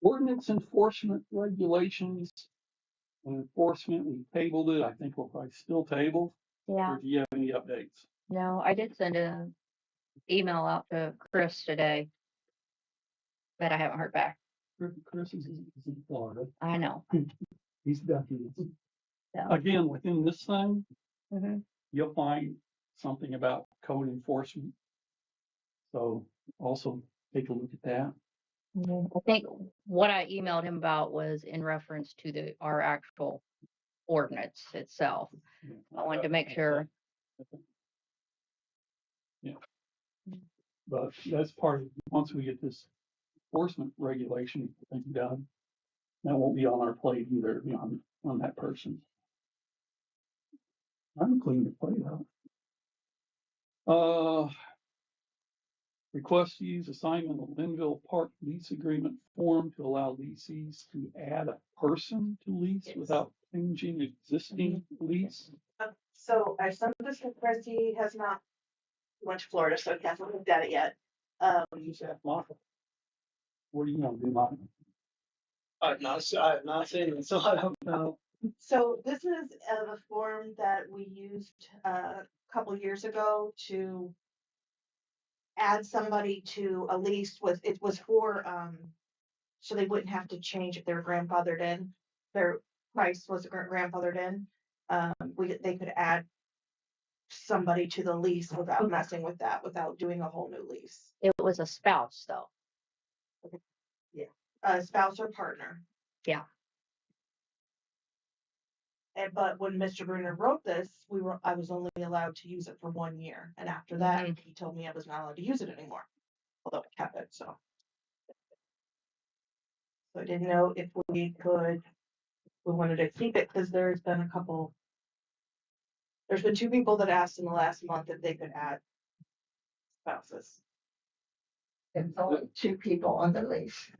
Ordinance enforcement regulations and enforcement, we tabled it. I think we'll probably still table. Yeah. Or do you have any updates? No, I did send an email out to Chris today, but I haven't heard back. Chris is in Florida. I know. He's done. Yeah. Again, within this thing, Mhm. you'll find something about code enforcement. So also take a look at that. I think what I emailed him about was in reference to our actual ordinance itself. I wanted to make sure. Yeah. But that's part of, once we get this enforcement regulation thing done, that won't be on our plate either, you know, on that person. I'm cleaning the plate up. Request to use assignment of Lynnville Park lease agreement form to allow leasees to add a person to lease Yes. without changing existing lease. So I sent this to Chris, he has not went to Florida, so he hasn't looked at it yet. Just ask Martha. What do you want to do, Martha? I've not seen it, so I don't know. So this is the form that we used a couple years ago to add somebody to a lease with, it was for, so they wouldn't have to change if they were grandfathered in. Their price was grandfathered in. They could add somebody to the lease without messing with that, without doing a whole new lease. It was a spouse though. A spouse or partner. Yeah. But when Mr. Bruner wrote this, I was only allowed to use it for 1 year. And after that, Mhm. he told me I was not allowed to use it anymore. Although I kept it, so. So I didn't know if we wanted to keep it, because there's been there's been 2 people that asked in the last month if they could add spouses. It's only 2 people on the lease.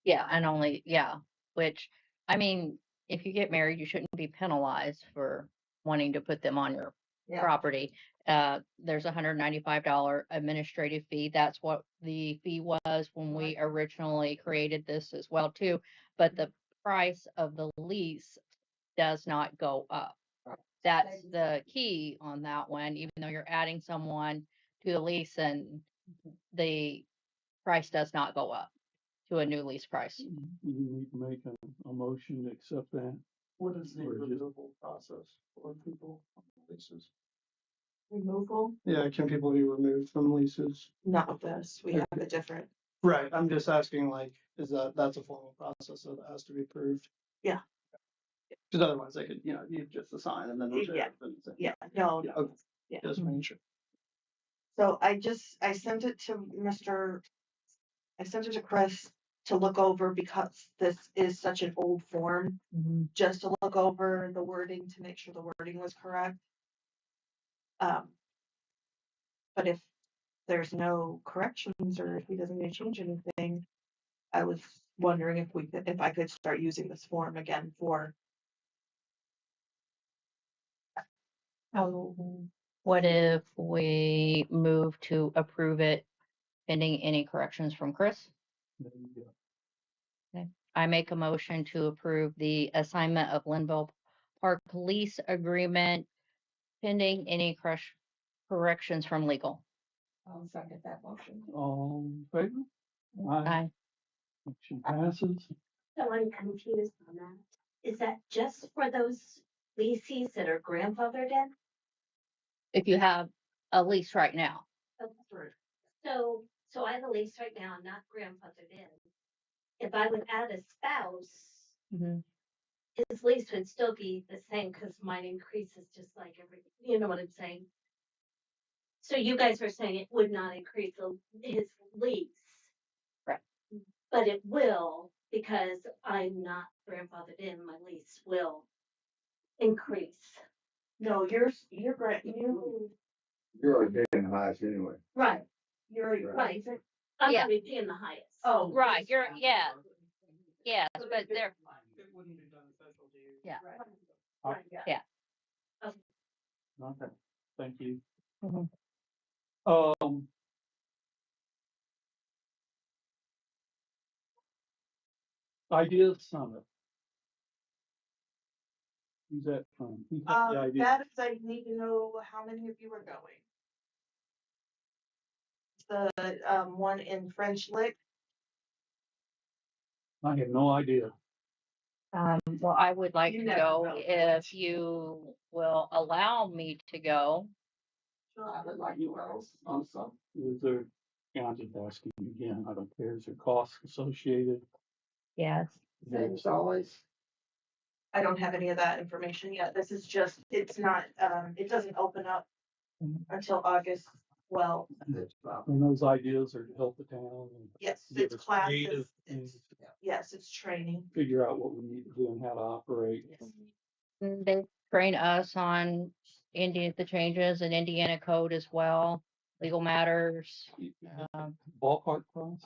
Yeah, and only, yeah, which, I mean, if you get married, you shouldn't be penalized for wanting to put them on your Yeah. property. There's a $195 administrative fee. That's what the fee was when we originally created this as well too. But the price of the lease does not go up. That's the key on that one, even though you're adding someone to the lease and the price does not go up to a new lease price. You need to make a motion to accept that. What is the Or just- removal process for people on leases? Removal? Yeah, can people be removed from leases? Not with this. We have a different. Right, I'm just asking like, that's a formal process that has to be approved? Yeah. Because otherwise they could, you just assign and then. Yeah. No. Yeah, okay. Yeah. Just making sure. So I sent it to Chris to look over, because this is such an old form, just to look over the wording to make sure the wording was correct. But if there's no corrections or if he doesn't need to change anything, I was wondering if I could start using this form again for. What if we move to approve it pending any corrections from Chris? There you go. I make a motion to approve the assignment of Lynnville Park lease agreement pending any corrections from legal. I'll second that motion. All in favor? Aye. Aye. Motion passes. So I'm confused on that. Is that just for those leases that are grandfathered in? If you have a lease right now, So I have a lease right now, I'm not grandfathered in. If I would add a spouse, his lease would still be the same because mine increases just like you know what I'm saying? So you guys were saying it would not increase his lease. Right. But it will, because I'm not grandfathered in, my lease will increase. No, you're You're paying the highest anyway. Right, you're right. I'm Yeah. gonna be paying the highest. Oh, right, yes, but they're, It wouldn't be beneficial to you. yeah. Right, Okay, thank you. Mhm. Idea Summit. Who's that from? Who's got the idea? That is, I need to know how many of you are going. The, one in French Lick. I have no idea. Well, I would like You to never go know. if you will allow me to go. I would like to go also. Is there, and I'm just asking again, I don't care, is there costs associated? Yes. Same as always. I don't have any of that information yet. This is just, it's not, it doesn't open up until August. Well, And those ideas are to help the town and yes, give it's us classes. creative It's, things, yes, it's training. figure out what we need to do and how to operate. They train us on the changes in Indiana code as well, legal matters. Ballpark price?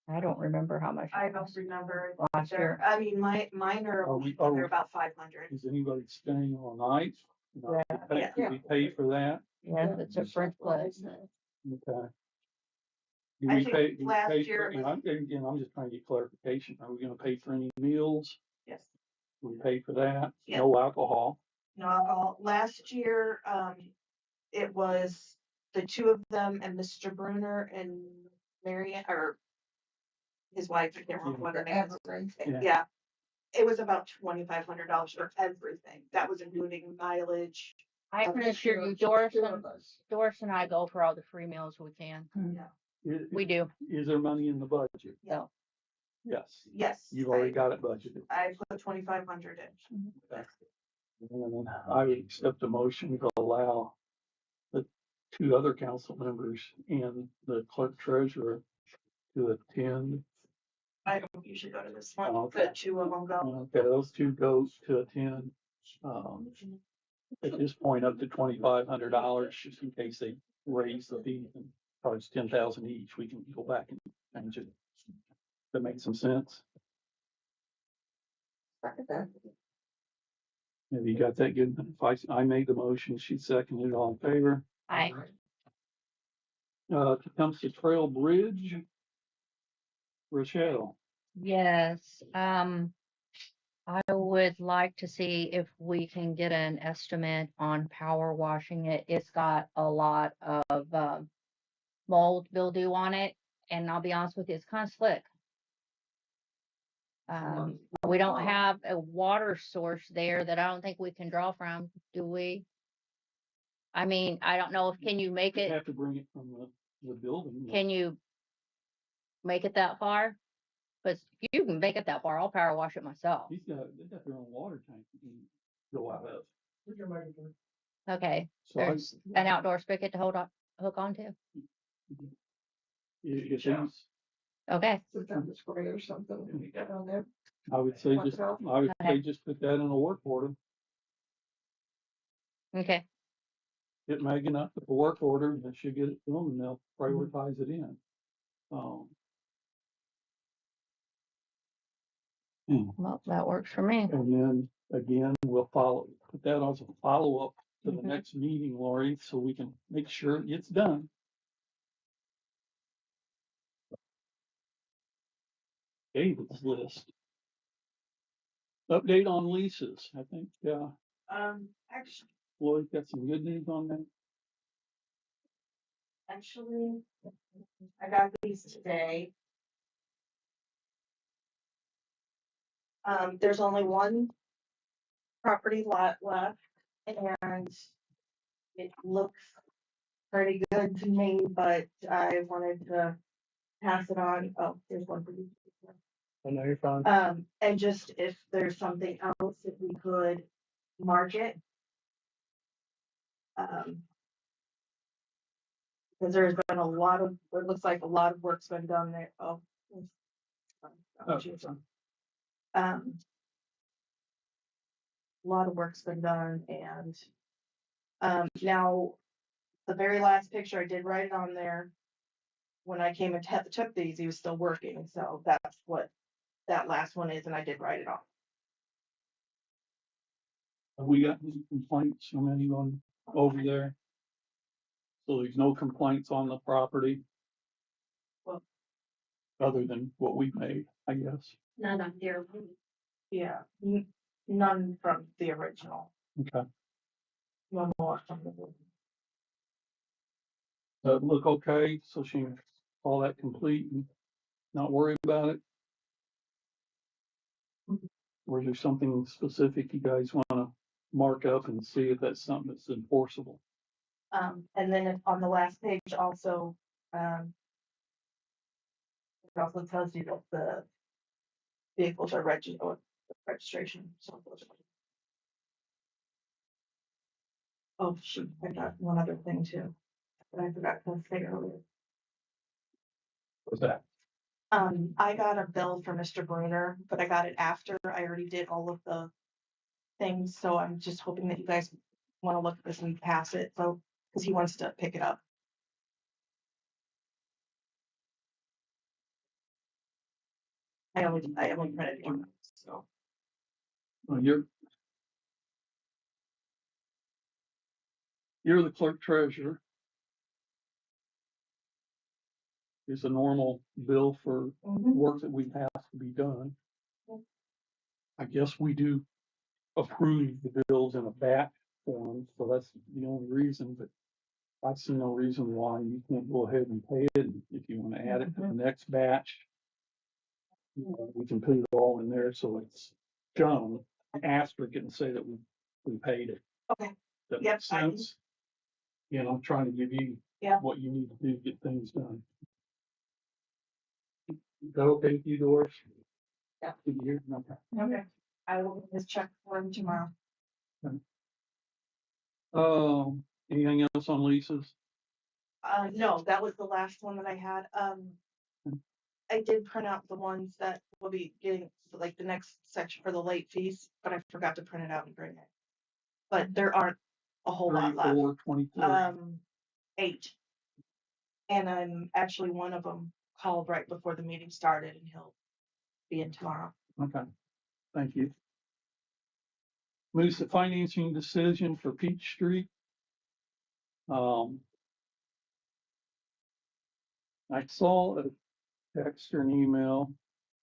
I don't remember how much. I don't remember. Last year. I mean, mine are, they're about 500. Is anybody staying all night? You know, Yeah. do we pay for that? Yes, it's a French place. Okay. Do I we think pay, do we last pay year for, it you know, again, I'm just trying to get clarification. Are we gonna pay for any meals? Yes, Do we pay for that? Yeah. No alcohol? no alcohol. Last year, it was the two of them and Mr. Bruner and Marianne, or his wife, I can't remember what her name is. Yeah. Yeah, it was about $2,500 for everything. That was including mileage. I can assure you, Doris and I go for all the free meals we can. We do. Is there money in the budget? So, Yes. Yes. You've already got it budgeted. I put 2,500 in. Okay. And then I would accept a motion to allow the two other council members and the clerk treasurer to attend. I don't usually go to this one, Okay. but two of them go. Okay, those two go to attend. At this point, up to $2,500, just in case they raise the fee, and probably it's 10,000 each. We can go back and change it. That makes some sense. Have you got that good? If I made the motion, she seconded it, all in favor. I, Tecumseh Trail Bridge. Rochelle. yes, I would like to see if we can get an estimate on power washing it. It's got a lot of, mold mildew on it, and I'll be honest with you, it's kind of slick. We don't have a water source there that I don't think we can draw from, do we? I mean, I don't know if, can you make You it, have to bring it from the building. can you make it that far? But if you can make it that far, I'll power wash it myself. They got their own water tank you can go out of. We can make it. Okay, So I, there's an outdoor spigot to hook onto. if they- Okay, Sit down the spray or something. Down there. I would say just put that in a work order. okay, Get Megan up with the work order, and then she'll get it to them, and they'll prioritize it in. well, that works for me. And then again, we'll put that as a follow-up to the Mhm. next meeting, Lori, so we can make sure it gets done. David's list. Update on leases. I think, Actually, Lloyd got some good news on that. I got these today. There's only one property lot left, and it looks pretty good to me, but I wanted to pass it on. Oh, there's one for you. I know you're fine. And just if there's something else, if we could mark it. Because there's been a lot of, it looks like a lot of work's been done there. Oh. A lot of work's been done, and now the very last picture I did write it on there. When I came and took these, he was still working, so that's what that last one is, and I did write it on. Have we got any complaints from anyone over there? So there's no complaints on the property? Well- Other than what we've made, I guess. Not on their. Yeah, none from the original. Okay. One more from the. Look okay, so she, all that complete and not worry about it? Or is there something specific you guys wanna mark up and see if that's something that's enforceable? And then on the last page also, it also tells you that the vehicles are registered, or the registration, so. Oh, shoot, I got one other thing too, that I forgot to say earlier. What's that? I got a bill for Mr. Bruner, but I got it after I already did all of the things, so I'm just hoping that you guys wanna look at this and pass it, so, cause he wants to pick it up. I only printed one, so. Well, you're the clerk treasurer. It's a normal bill for work that we have to be done. I guess we do approve the bills in a batch form, so that's the only reason, but I see no reason why you can't go ahead and pay it. If you wanna add it to the next batch, you know, we can put it all in there, so it's shown, asterisk it and say that we paid it. Okay. That Yep, makes sense. You know, I'm trying to give you Yeah. what you need to do to get things done. Is that okay with you, Doris? Yeah. Okay. Okay, I will just check for him tomorrow. Anything else on leases? No, that was the last one that I had. I did print out the ones that will be getting, like, the next section for the late fees, but I forgot to print it out and bring it. But there aren't a whole lot left. 34, 23. 8. And I'm actually, one of them called right before the meeting started, and he'll be in tomorrow. Okay, thank you. Moves the financing decision for Peach Street. I saw a text or an email.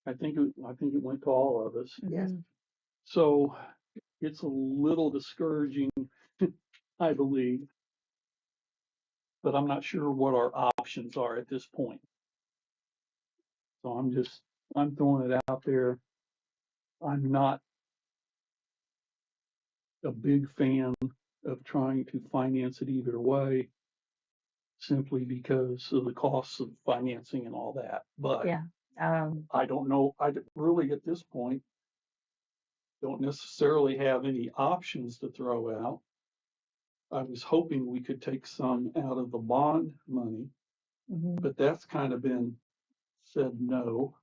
I think it went to all of us. Yes. So it's a little discouraging, I believe. But I'm not sure what our options are at this point. So I'm throwing it out there. I'm not a big fan of trying to finance it either way, simply because of the costs of financing and all that. But Yeah. I don't know, really at this point don't necessarily have any options to throw out. I was hoping we could take some out of the bond money, but that's kind of been said no.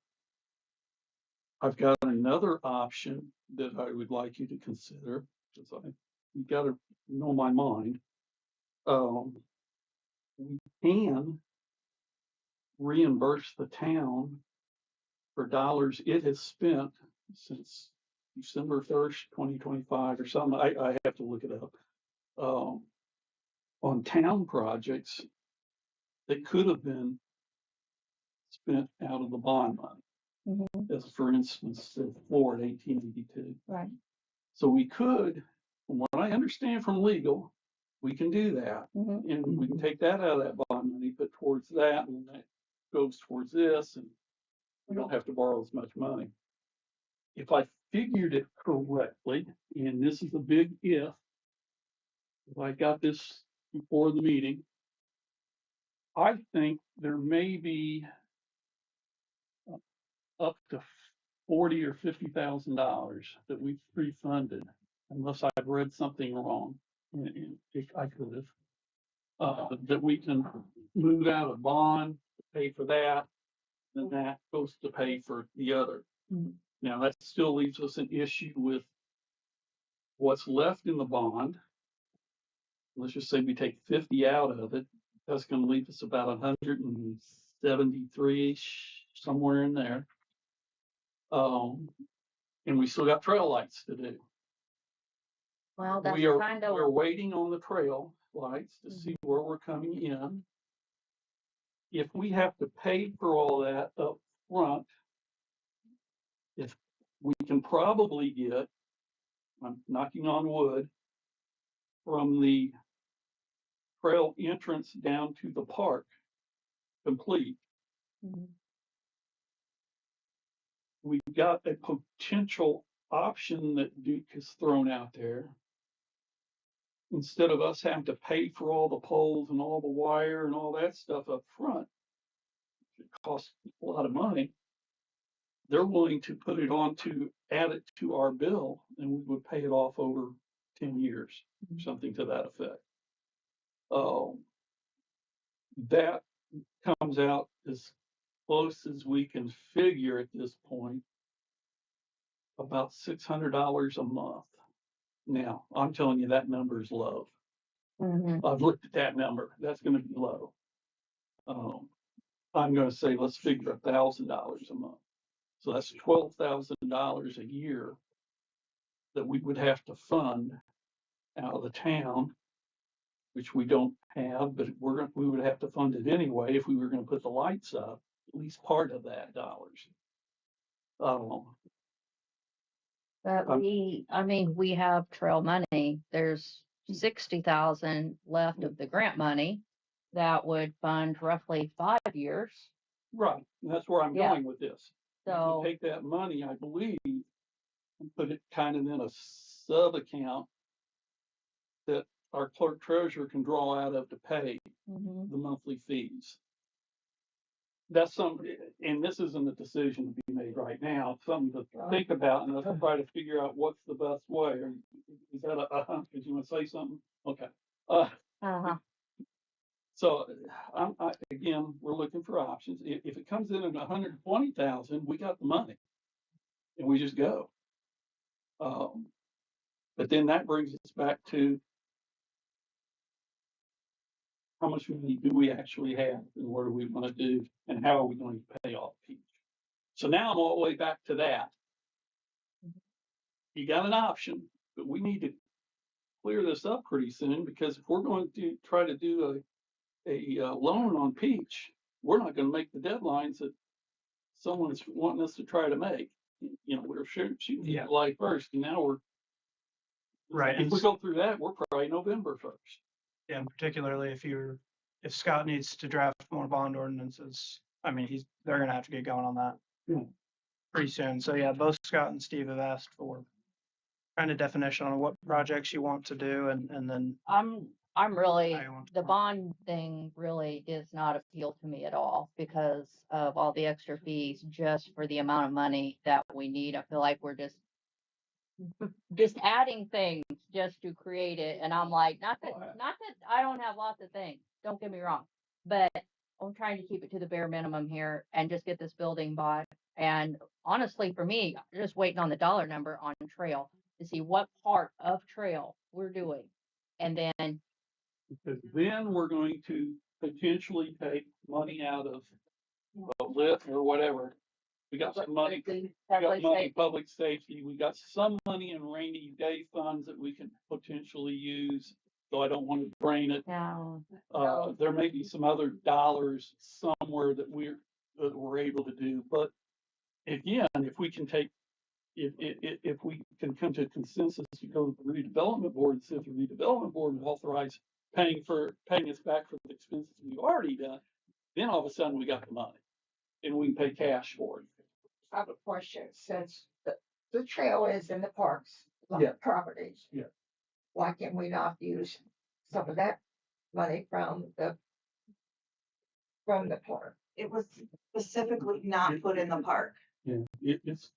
I've got another option that I would like you to consider, because you gotta know my mind. We can reimburse the town for dollars it has spent since December 1st, 2025 or something. I have to look it up. On town projects that could have been spent out of the bond money. As for instance, the floor at 1882. Right. So we could, from what I understand from legal, we can do that. And we can take that out of that bond money, put towards that, and that goes towards this, and we don't have to borrow as much money. If I figured it correctly, and this is a big if I got this before the meeting, I think there may be up to $40,000 or $50,000 that we've pre-funded, unless I've read something wrong. And if I could have, that we can move out of bond, pay for that, then that goes to pay for the other. Now, that still leaves us an issue with what's left in the bond. Let's just say we take 50 out of it. That's going to leave us about 173-ish, somewhere in there. And we still got trail lights to do. Well, that's We're kind of, waiting on the trail lights to see where we're coming in. If we have to pay for all that up front, if we can probably get, I'm knocking on wood, from the trail entrance down to the park complete. Mhm. We've got a potential option that Duke has thrown out there. Instead of us having to pay for all the poles and all the wire and all that stuff up front, it costs a lot of money. They're willing to put it on to add it to our bill, and we would pay it off over 10 years, something to that effect. That comes out as close as we can figure at this point, about $600 a month. Now, I'm telling you that number is low. Mhm. I've looked at that number. That's going to be low. I'm going to say let's figure $1,000 a month. So that's $12,000 a year that we would have to fund out of the town, which we don't have, but we would have to fund it anyway if we were going to put the lights up. At least part of that dollars. But I mean, we have trail money. There's 60,000 left of the grant money that would fund roughly 5 years. Right, and that's where I'm Yeah. going with this. We can So, take that money, I believe, and put it kind of in a sub account that our clerk treasurer can draw out of to pay mhm. the monthly fees. That's and this isn't a decision to be made right now, it's something to think about and let's try to figure out what's the best way. Is that did you want to say something? Okay. Uh-huh. So again, we're looking for options. If it comes in at 120,000, we got the money and we just go. But then that brings us back to how much money do we actually have and what do we want to do and how are we going to pay off each? So now I'm all the way back to that. You got an option, but we need to clear this up pretty soon because if we're going to try to do a loan on Peach, we're not going to make the deadlines that someone's wanting us to try to make. You know, we're shooting July 1st, and now we're Right. If we go through that, we're probably November 1st. Yeah, and particularly if Scott needs to draft more bond ordinances, I mean, they're gonna have to get going on that Yeah. pretty soon. So yeah, both Scott and Steve have asked for kind of definition on what projects you want to do and then I'm really, how you want to the plan. bond thing really does not appeal to me at all because of all the extra fees just for the amount of money that we need. I feel like we're just adding things just to create it. And I'm like, not that I don't have lots of things. Don't get me wrong, but I'm trying to keep it to the bare minimum here and just get this building bought. And honestly, for me, just waiting on the dollar number on trail to see what part of trail we're doing. And then, Because then we're going to potentially take money out of lit or whatever. We got some money. We got money in public safety. We got some money in rainy day funds that we can potentially use. So I don't want to drain it. no, There may be some other dollars somewhere that we're able to do. But again, if we can take, if we can come to a consensus to go to the redevelopment board, see if the redevelopment board will authorize paying us back for the expenses we've already done, then all of a sudden we got the money and we can pay cash for it. I have a question, since the trail is in the parks, Yeah. properties. Yeah. Why can we not use some of that money from the park? It was specifically not put in the park. Yeah, it's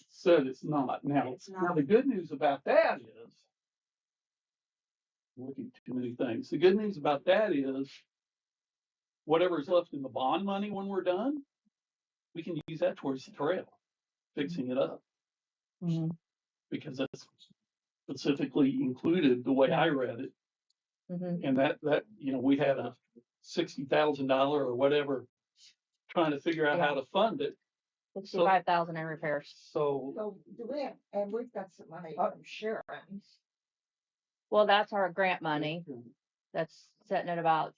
said it's not. Now, It's not. now the good news about that is, looking at too many things. The good news about that is, whatever's left in the bond money when we're done, we can use that towards the trail, fixing it up, mhm, because that's specifically included the way I read it. mhm. And that we had a $60,000 or whatever trying to figure out how to fund it. 65,000 in repairs. So So do we have, and we've got some money from Sharon's. Well, that's our grant money. That's sitting at about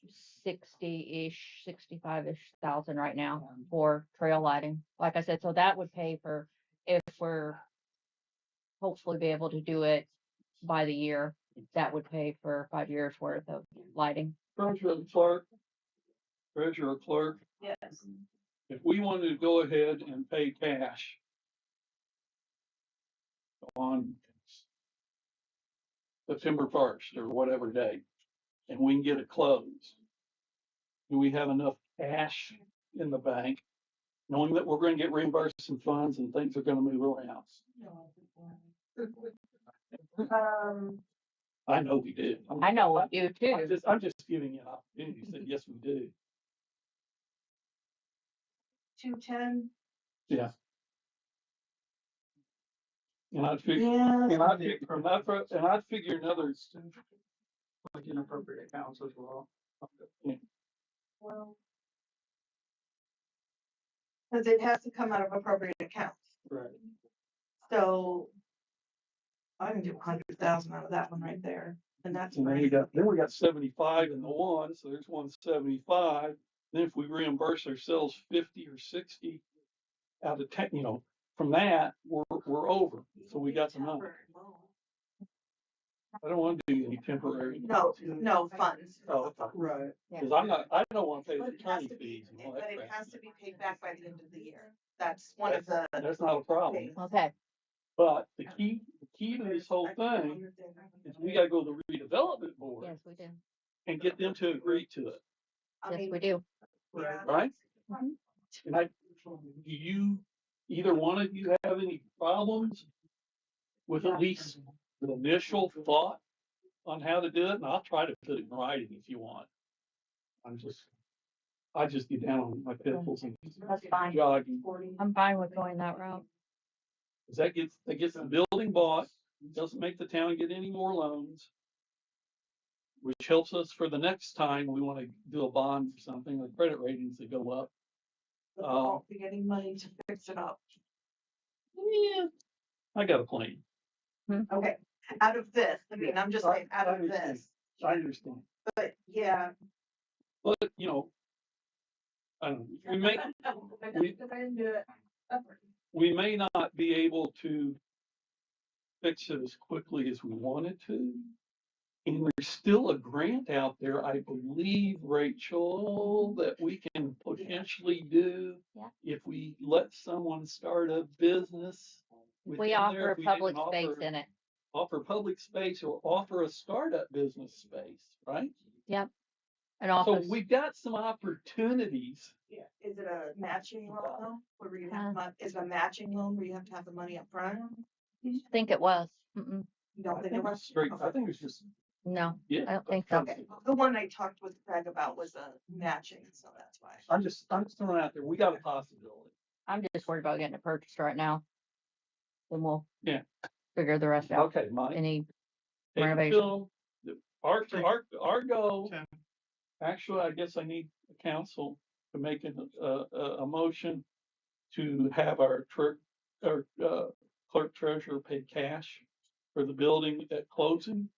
60-ish, 65-ish thousand right now for trail lighting. Like I said, so that would pay for if we're hopefully be able to do it by the year. That would pay for 5 years worth of lighting. Treasurer clerk, Yes. if we wanted to go ahead and pay cash on September 1st or whatever day, and we can get it closed, do we have enough cash in the bank, knowing that we're going to get reimbursed some funds and things are going to move around? I know we do. I know what you do too. I'm just giving you an opportunity. You said, yes, we do. 210. Yeah. And I'd figure, Yeah. and I'd figure another. Like inappropriate accounts as well. Yeah. Well. Because it has to come out of appropriate accounts. Right. So I can do 100,000 out of that one right there. And that's And then we got 75 in the one, so there's 175. Then if we reimburse ourselves 50 or 60 out of 10, from that, we're over. So we got some money. I don't want to do any temporary. No funds. Oh, Right. because I don't want to pay But the it has attorney to be, fees and all that but it crap. has to be paid back by the end of the year. That's one of the That's not a problem. things. Okay, But the key to this whole thing is we gotta go to the redevelopment board yes, we do. and get them to agree to it, I Yes, mean, we do. yeah. right? Mhm. And do you, either one of you have any problems with at least the initial thought on how to do it? And I'll try to put it in writing if you want. I just get down on my pimples and That's fine. jogging. I'm fine with going that route. 'Cause that gets the building bought, doesn't make the town get any more loans, which helps us for the next time we want to do a bond for something, the credit ratings that go up. But we won't be getting money to fix it up. Yeah, I got a plan. Okay, out of this, I mean, I'm just saying, out I of understand. this, I understand, but yeah. but I don't know, we may not be able to fix it as quickly as we wanted to. And there's still a grant out there, I believe, Rachel, that we can potentially do. Yeah. If we let someone start a business. We within there, offer if we public didn't space in it. Offer public space or offer a startup business space, right? Yep. An So office. we've got some opportunities. Yeah, is it a matching loan though? Where you have, is it a matching loan where you have to have the money up front? I think it was. Mm-mm. You don't think it was? Straight, I think it was just, No, yeah. I don't think so. Okay, the one I talked with Craig about was a matching, so that's why. I'm just throwing out there, we got a possibility. I'm just worried about getting it purchased right now. Then we'll Yeah. figure the rest out. Okay, Mike. Any Take it renovation. till our goal, Okay. actually, I guess I need a council to make a motion to have our clerk treasurer pay cash for the building at closing.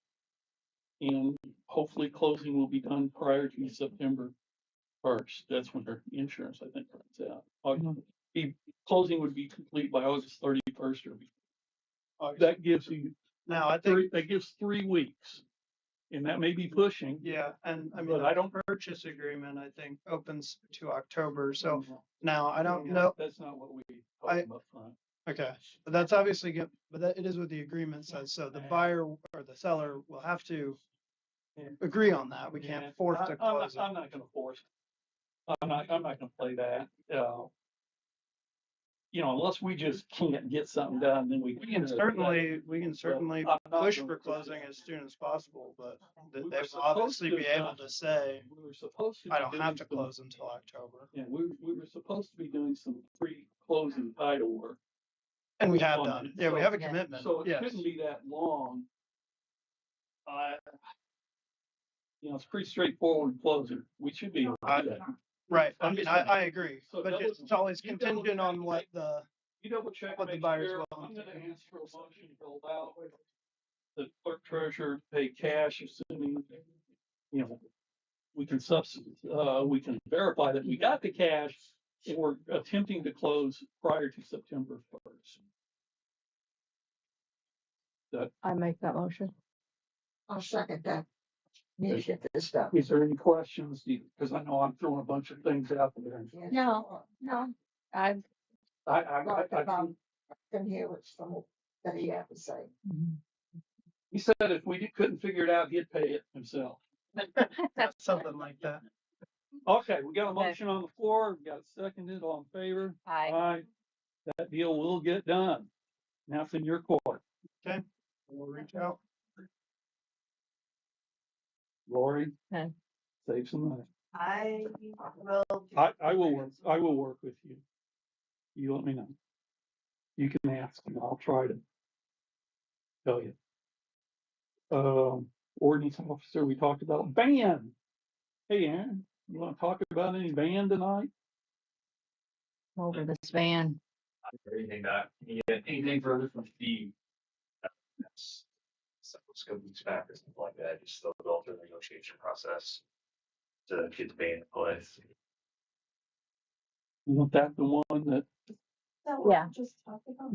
And hopefully closing will be done prior to September 1st. That's when our insurance, I think, runs out. Closing would be complete by August 31st or before. That gives you Now, I think, that gives 3 weeks. And that may be pushing. yeah, and I mean, But I don't. purchase agreement, I think, opens to October, so now I don't know. That's not what we I- told them up front. Okay, but that's obviously good, but that it is what the agreement says, so the buyer or the seller will have to agree on that. We can't force to close it. I'm not gonna force. I'm not gonna play that. Unless we just can't get something done, then we. We can certainly I'm not push gonna for push closing it. as soon as possible, but We they were will supposed obviously to be have able done- to say, We were supposed to. I be don't doing have to some- close until October. Yeah, we were supposed to be doing some pre-closing title work. And we have on done, it. yeah, we So- have a commitment, So it yes. shouldn't be that long. It's pretty straightforward closing. We should be able to do that. Right, I I'm mean, just saying. I agree, So but double- it's always you double contingent on check, what the, You double check. what the make buyer's sure. willing I'm to gonna do. ask for a motion to allow the clerk treasurer to pay cash, assuming, we can we can verify that we got the cash and we're attempting to close prior to September 1st. I make that motion. I'll second that. Need to get this done. Is there any questions? Because I know I'm throwing a bunch of things out there. Yes. No. I, I Can hear what some that he had to say. he said if we couldn't figure it out, he'd pay it himself. Something like that. Okay, we got a motion on the floor. We got it seconded. All in favor? Aye. That deal will get done. Now it's in your court. Okay, we'll reach out. Lori, Okay. save some money. I will. I will work with you. You let me know. You can ask and I'll try to tell you. Ordinance officer, we talked about band. Hey, Aaron, you want to talk about any band tonight? Over this van. Anything that, anything further from Steve? That's scope weeks back or something like that, just still go through the negotiation process to get the band in place. Isn't that the one that? Yeah. Just talked about.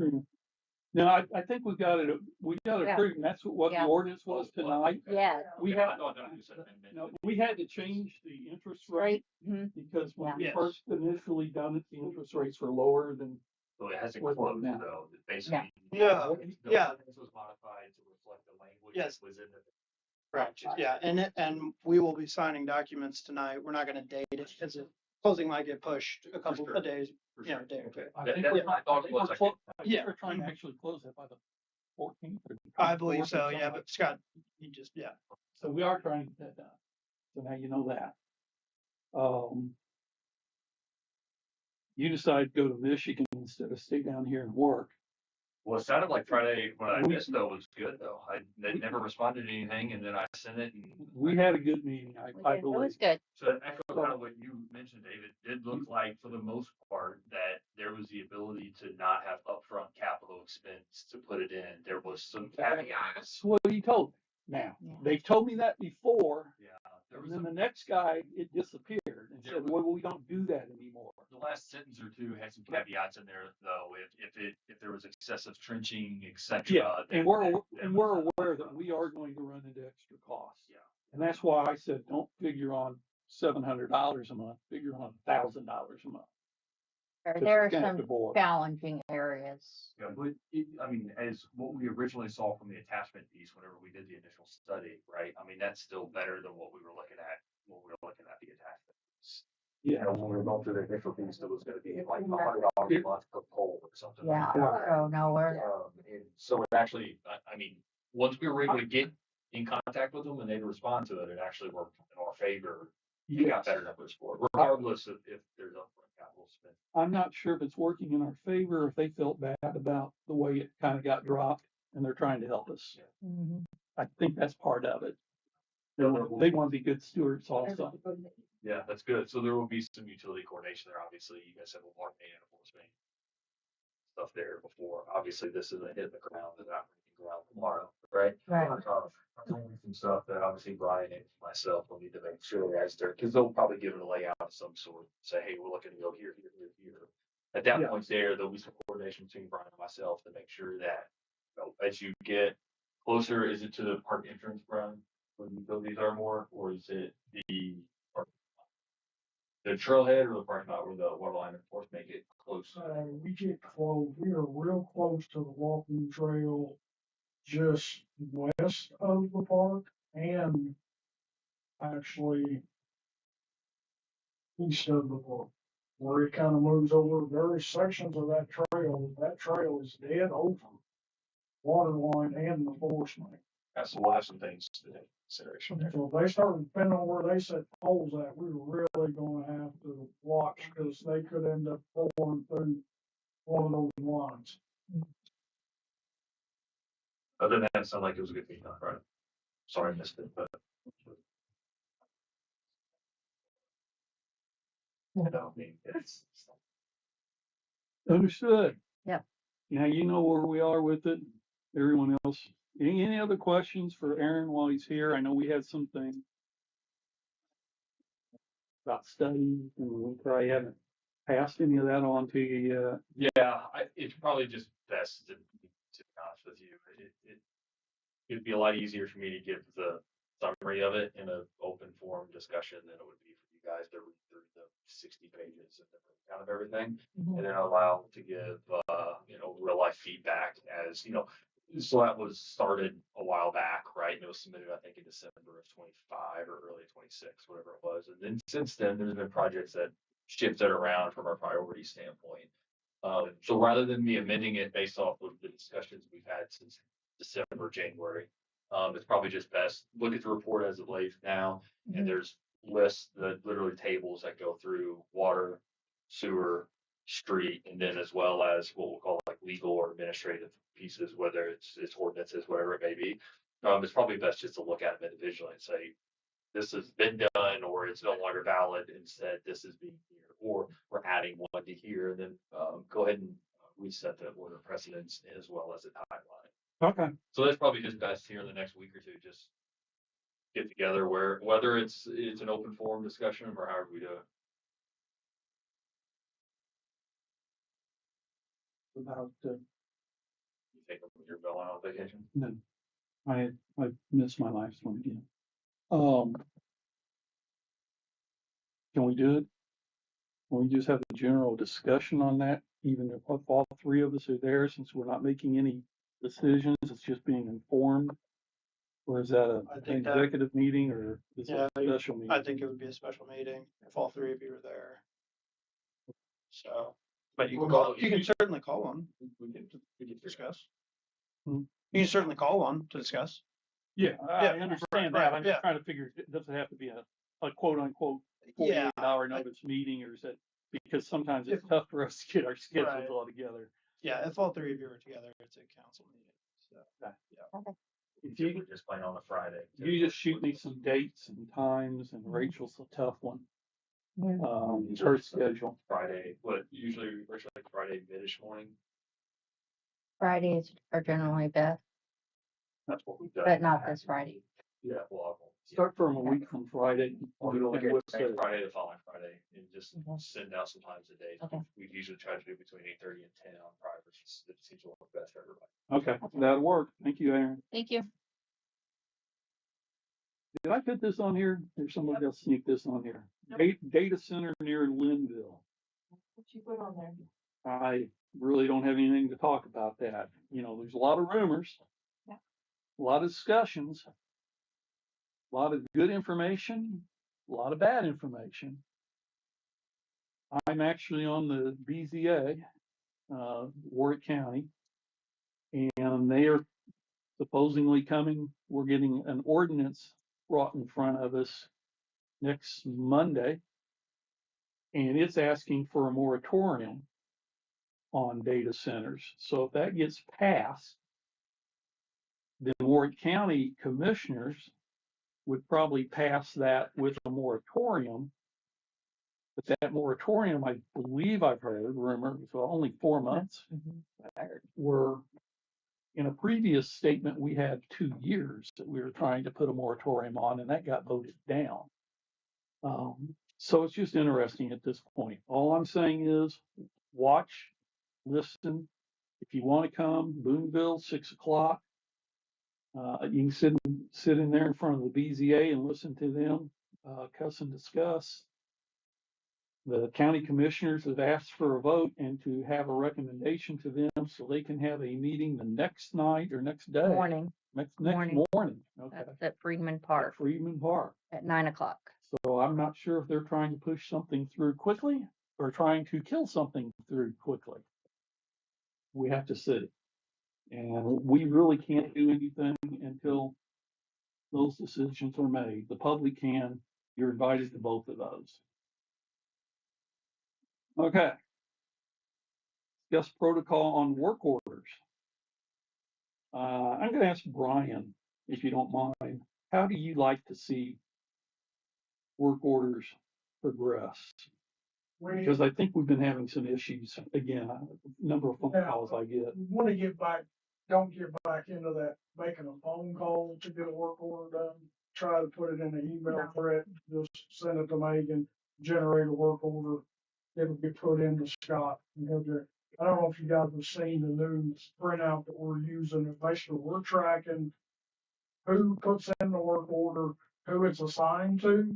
No, I think we got it Yeah. approved, and that's what the Yeah. ordinance was tonight. Yeah. We I had, thought that you said amendment. no, we had to change the interest rate Mhm. because when we Yes. first initially done it, the interest rates were lower than. So it hasn't What closed now? though, it basically. Yeah. The Yeah. ordinance was modified to reflect the language. Yes. that was in the. Correct, yeah, and we will be signing documents tonight. We're not gonna date it because it closing might get pushed a couple of days, For you know, sure. a day or two. I That- think that's we're- what I thought it was. I think Yeah. we're trying to actually close it by the 14th. or I believe 24th or so, something yeah, like but Scott, he just, yeah. So we are trying to get that done. So now you know that. You decide to go to Michigan instead of stay down here and work. Well, it sounded like Friday when I We- missed though was good though. They never responded to anything and then I sent it and. We had a good meeting, I It was believe. good. So that echoes kind of what you mentioned, David. It did look like for the most part that there was the ability to not have upfront capital expense to put it in. There was some caveats. That's what he told me. Now, Yeah. they told me that before, Yeah, there and was then the some, next guy, it disappeared and There said, was- well, we don't do that anymore. the last sentence or two had some caveats in there though. If there was excessive trenching, et cetera. Yeah, and we're aware that we are going to run into extra costs. Yeah. And that's why I said, don't figure on $700 a month, figure on $1,000 a month. There are Just some to board. challenging areas. Yeah, but I mean, as what we originally saw from the attachment piece, whenever we did the initial study, right? I mean, that's still better than what we were looking at, when we were looking at the attachment piece. You Yeah. know, when we were going through the initial piece, it was gonna be like $100 a month per poll or something. Yeah. like that. So nowhere. And so it actually, I mean, once we were able to get in contact with them and they'd respond to it, it actually worked in our favor. We got better numbers for it, regardless of if there's upfront capital spent. I'm not sure if it's working in our favor, or if they felt bad about the way it kind of got dropped and they're trying to help us. Mhm. I think that's part of it. They No, want to be good stewards also. Yeah, that's good. So there will be some utility coordination there. Obviously, you guys have a water main and a force main stuff there before. Obviously, this isn't hitting the ground, they're not hitting the ground tomorrow, right? Right. Some stuff that obviously Brian and myself will need to make sure guys there, because they'll probably give it a layout of some sort. Say, hey, we're looking to go here, here, here, here. At that Yeah. point there'll be some coordination between Brian and myself to make sure that, you know, as you get closer, is it to the park entrance, Brian? Where the utilities are more, or is it the trailhead or the parking lot where the water line and force make it close? We get close, we are real close to the walking trail just west of the park and actually east of the park. Where it kind of moves over various sections of that trail is dead over water line and the force main. So we'll have some things to take consideration there. So if they start depending on where they set poles at, we were really gonna have to watch, cause they could end up pouring through one of those lines. Other than that, it sounded like it was a good meeting on Friday. Sorry I missed it, but. You know, I mean, it's. Understood. Yeah. Now you know where we are with it. Everyone else, any other questions for Aaron while he's here? I know we had some things about studies and we probably haven't passed any of that on to you yet. Yeah, it's probably just best to be honest with you. it'd be a lot easier for me to give the summary of it in an open forum discussion than it would be for you guys to read through the 60 pages and the breakdown of everything, and then allow to give, real life feedback as, so that was started a while back, right? And it was submitted, I think, in December of 25 or early 26, whatever it was. And then since then, there's been projects that shifted around from our priority standpoint. So rather than me amending it based off of the discussions we've had since December, January, it's probably just best look at the report as it lays now, and there's lists, the literally tables that go through water, sewer, street, and then as well as what we'll call like legal or administrative pieces, whether it's ordinances, whatever it may be. It's probably best just to look at them individually and say, this has been done, or it's no longer valid. Instead, this is being here, or we're adding one to here, and then go ahead and reset the order of precedence as well as the timeline. Okay. So that's probably just best here in the next week or two, just get together whether it's an open forum discussion or however we do it. About, You think you're going on vacation? no, I missed my last one again. Can we do it? Can we just have a general discussion on that, even if all three of us are there, since we're not making any decisions, it's just being informed? Or is that I an think that- executive meeting or is it Yeah, a special meeting? I think it would be a special meeting if all three of you were there. So, but you can you can certainly call one. We can Discuss. Hmm. You can certainly call one to discuss. Yeah, Yeah, I understand right, that. I'm yeah. just trying to figure, does it have to be a quote unquote Yeah, 48-hour notice meeting, or is it, because sometimes it's tough for us to get our schedules Right. all together. yeah, if all three of you were together, it's a council meeting. So, If you, just plan on a Friday. you just shoot me some dates and times, and Rachel's a tough one. Her schedule. Friday, what usually like Friday mid-ish morning. Fridays are generally best, That's what we've done. but not this Friday. Yeah, well, Start from a week from Friday. I'll do it And what's next the- Friday, the following Friday, and just Okay. send out some times a day. Okay. We usually try to do between 8:30 and 10 on Friday, which it seems to work best for everybody. Okay, that'll work. Thank you, Aaron. Thank you. Did I put this on here? Or somebody else sneak this on here? Data center near Lynnville. What you put on there? I really don't have anything to talk about that. There's a lot of rumors. Yeah. A lot of discussions. A lot of good information, a lot of bad information. I'm actually on the BZA, Warwick County, and they are supposedly coming. We're getting an ordinance brought in front of us next Monday, and it's asking for a moratorium on data centers. So if that gets passed, then Warwick County commissioners would probably pass that with a moratorium. But that moratorium, I believe I've heard, rumor, so only 4 months. Were, in a previous statement, we had 2 years that we were trying to put a moratorium on, and that got voted down. So it's just interesting at this point. All I'm saying is watch, listen. If you want to come, Boonville, 6 o'clock. You can sit in there in front of the BZA and listen to them cuss and discuss. The county commissioners have asked for a vote and to have a recommendation to them so they can have a meeting the next night or next day. Morning. Next Morning. morning. Okay. That's at Freedman At Park Freedman Park. at 9 o'clock. So I'm not sure if they're trying to push something through quickly or trying to kill something through quickly. We have to see. And we really can't do anything until those decisions are made. The public can. You're invited to both of those. Okay. Discuss protocol on work orders. I'm going to ask Brian, if you don't mind, how do you like to see work orders progress? Because I think we've been having some issues, again, a number of phone calls I get. Want to don't get back into that, making a phone call to get a work order done. Try to put it in an email thread, just send it to Megan, generate a work order. It'll be put into Scott. I don't know if you guys have seen the new printout that we're using. Basically, we're tracking who puts in the work order, who it's assigned to,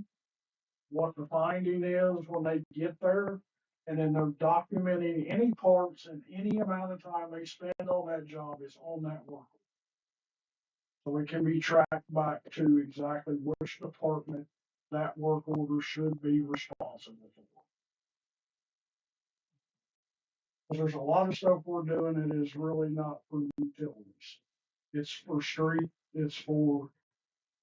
what the finding is when they get there, and then they're documenting any parts and any amount of time they spend on that job is on that work. So it can be tracked back to exactly which department that work order should be responsible for. There's a lot of stuff we're doing that is really not for utilities. It's for street, it's for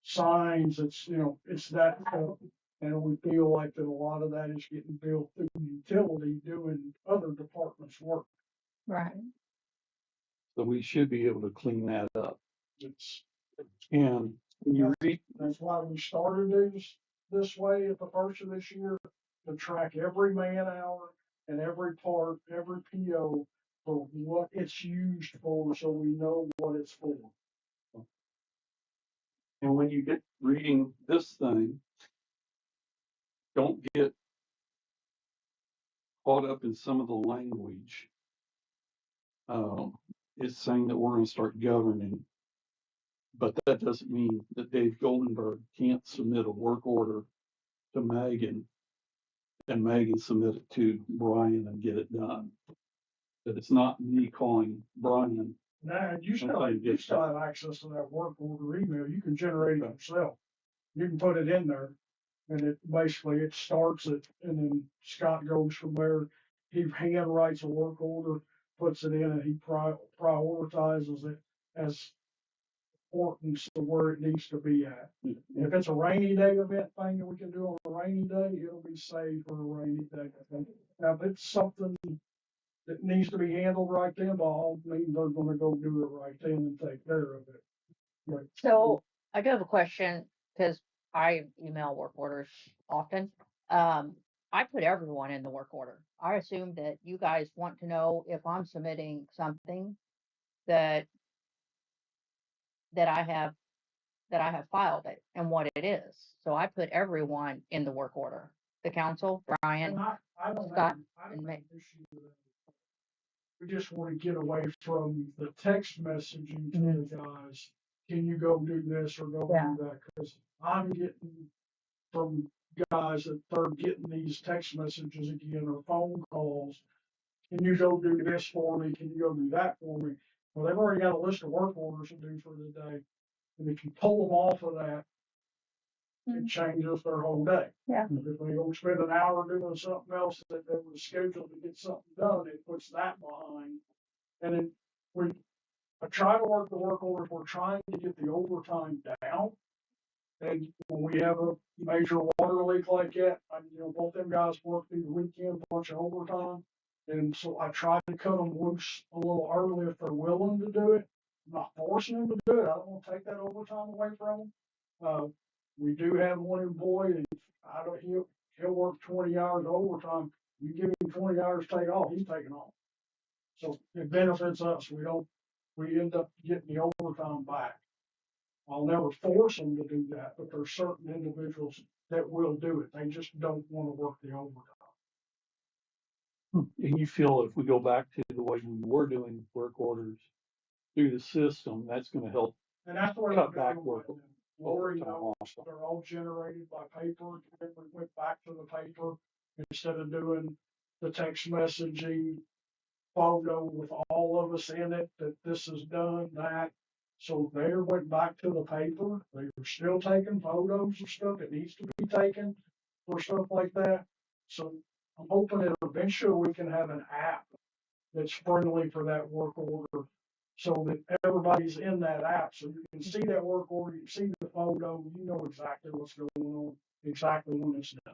signs, it's, it's that stuff. And we feel like that a lot of that is getting billed through utility doing other departments' work. Right. So we should be able to clean that up. It's, And when you read, that's why we started this way at the first of this year, to track every man hour and every part, every PO for what it's used for, so we know what it's for. and when you get reading this thing, don't get caught up in some of the language. It's saying that we're going to start governing, but that doesn't mean that Dave Goldenberg can't submit a work order to Megan and Megan submit it to Brian and get it done. That it's not me calling Brian. Now, you still have access to that work order email. You can generate it yourself. You can put it in there, and it basically it starts it, and then Scott goes from there. He hand writes a work order, puts it in, and he prioritizes it as importance to where it needs to be at. If it's a rainy day event thing that we can do on a rainy day, it'll be saved for a rainy day event. Now, if it's something that needs to be handled right then, by all means, they're gonna go do it right then and take care of it. But So I do have a question, because I email work orders often. I put everyone in the work order. I assume that you guys want to know if I'm submitting something that that I have that I have filed it and what it is. So I put everyone in the work order. The council, Brian, and I don't Scott, have and an me. issue with that. We just want to get away from the text messaging to the guys. Can you go do this or go Yeah. do that? Because I'm getting from guys that they're getting these text messages again or phone calls. Can you go do this for me? Can you go do that for me? Well, they've already got a list of work orders to do for the day. And if you pull them off of that, it changes their whole day. Yeah. If they go spend an hour doing something else that they were scheduled to get something done, it puts that behind. And then I try to work the work orders. We're trying to get the overtime down. And when we have a major water leak like that, both them guys work through the weekend, a bunch of overtime. And so I try to cut them loose a little early if they're willing to do it. I'm not forcing them to do it. I don't want to take that overtime away from them. We do have one employee that he'll work 20 hours of overtime. You give him 20 hours to take off, he's taking off. So it benefits us. We end up getting the overtime back. I'll never force them to do that, but there's certain individuals that will do it. They just don't want to work the overtime. And you feel if we go back to the way we were doing work orders through the system, that's going to help. And that's what cut I'm back doing work. right now. Lori overtime knows also. they're all generated by paper. And we went back to the paper instead of doing the text messaging photo with all of us in it, that this is done, that. So they went back to the paper. They were still taking photos of stuff that needs to be taken for stuff like that. So I'm hoping that eventually we can have an app that's friendly for that work order, so that everybody's in that app. So you can see that work order, you can see the photo, you know exactly what's going on, exactly when it's done.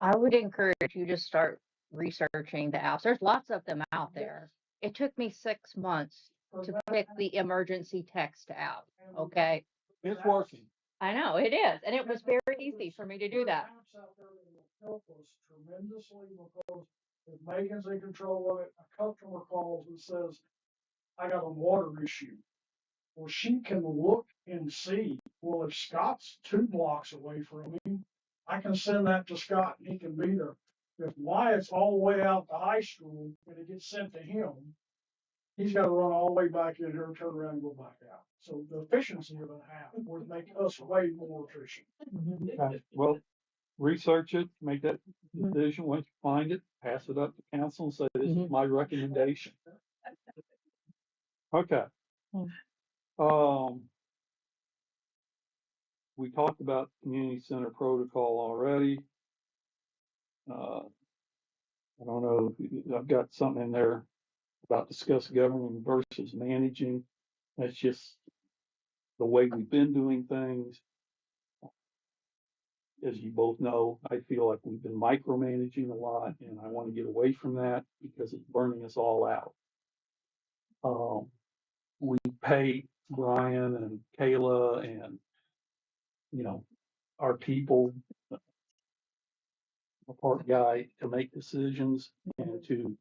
I would encourage you to start researching the apps. There's lots of them out there. It took me 6 months to pick the emergency text app. Okay. It's working. I know it is. And it was very easy for me to do that. Apps out there that will help us tremendously, because if Megan's in control of it, a customer calls and says, I got a water issue. Well, she can look and see, well, if Scott's 2 blocks away from me, I can send that to Scott and he can be there. If Wyatt's all the way out to high school and it gets sent to him, he's gotta run all the way back in here, turn around and go back out. So the efficiency of the half would make us way more efficient. Okay, well, research it, make that decision. Once you find it, pass it up to council and say, this is my recommendation. Okay. We talked about community center protocol already. I don't know, I've got something in there about discuss governing versus managing. That's just the way we've been doing things. As you both know, I feel like we've been micromanaging a lot, and I want to get away from that because it's burning us all out. We pay Brian and Kayla and, you know, our people, the park guy, to make decisions and to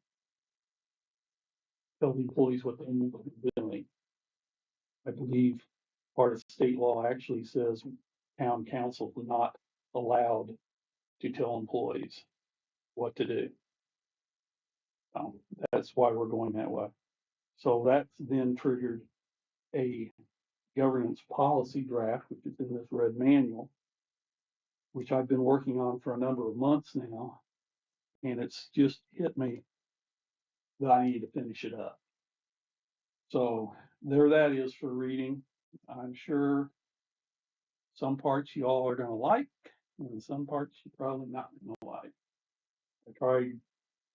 tell the employees what they need to be doing. I believe part of state law actually says town council is not allowed to tell employees what to do. That's why we're going that way. So that's then triggered a governance policy draft, which is in this red manual, which I've been working on for a number of months now. And it's just hit me that I need to finish it up. So there that is for reading. I'm sure some parts you all are going to like, and some parts you're probably not going to like. I tried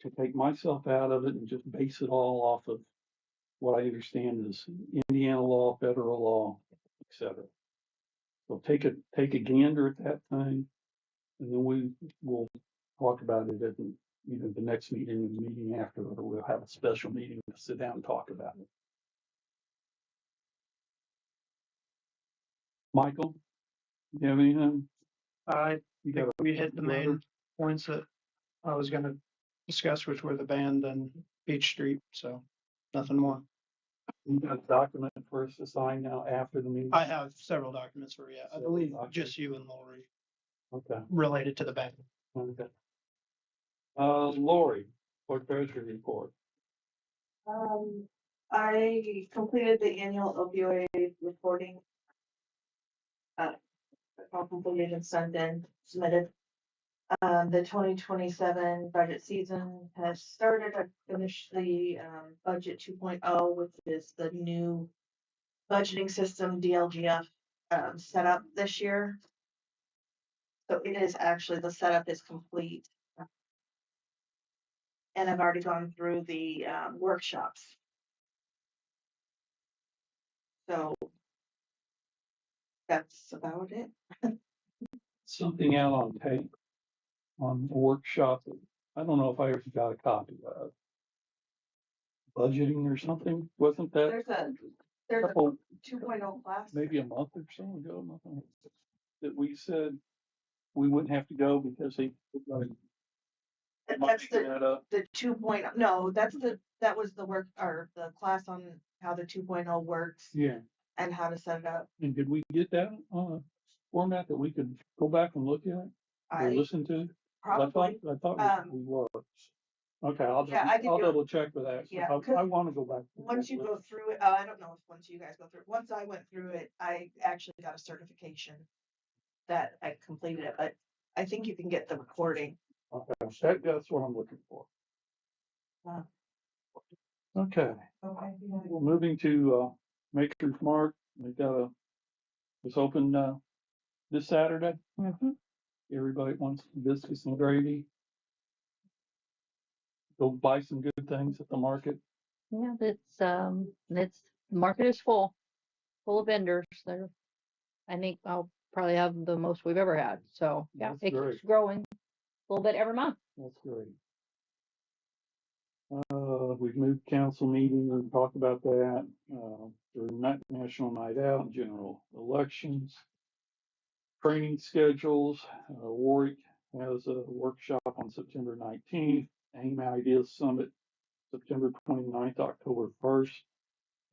to take myself out of it and just base it all off of what I understand is Indiana law, federal law, etc. So take a gander at that thing, and then we will talk about it at either the next meeting or the meeting after, or we'll have a special meeting to sit down and talk about it. Michael, you have anything? I You think got we hit the main points that I was gonna discuss, which were the band and Beach Street, so nothing more. you got a document for us to sign now after the meeting? I have several documents for you. I Several believe documents. just you and Lori Okay. related to the band. Okay. Lori, clerk treasurer report. I completed the annual opioid reporting. All completed and sent in, submitted. The 2027 budget season has started. I finished the budget 2.0, which is the new budgeting system DLGF setup this year. So it is actually, the setup is complete. And I've already gone through the workshops. So that's about it. Something out on tape on the workshop. I don't know if I ever got a copy of it. Budgeting or something, wasn't that There's a couple, 2.0 class. maybe a month or so ago, that we said we wouldn't have to go because they. That's that up. the 2.0. No, that was the work, or the class on how the 2.0 works Yeah, and how to set it up. and did we get that on a format that we could go back and look at or I listen to? probably, I thought we were. Okay, Yeah, I did I'll go- double check with that. Yeah, I want to go back. once you go through it, I don't know if once you guys go through it, once I went through it, I actually got a certification that I completed it, but I think you can get the recording. Okay, that's what I'm looking for. Okay, Okay. well, moving to Maker's Mark, we got it's open this Saturday. Everybody wants biscuits and gravy. Go buy some good things at the market. Yeah, it's market is full of vendors there. I think I'll probably have the most we've ever had. So yeah, That's it great. keeps growing a little bit every month. That's great. We've moved council meeting and talked about that. For National Night Out, general elections, training schedules. Warwick has a workshop on September 19th. AIM Ideas Summit, September 29th, October 1st.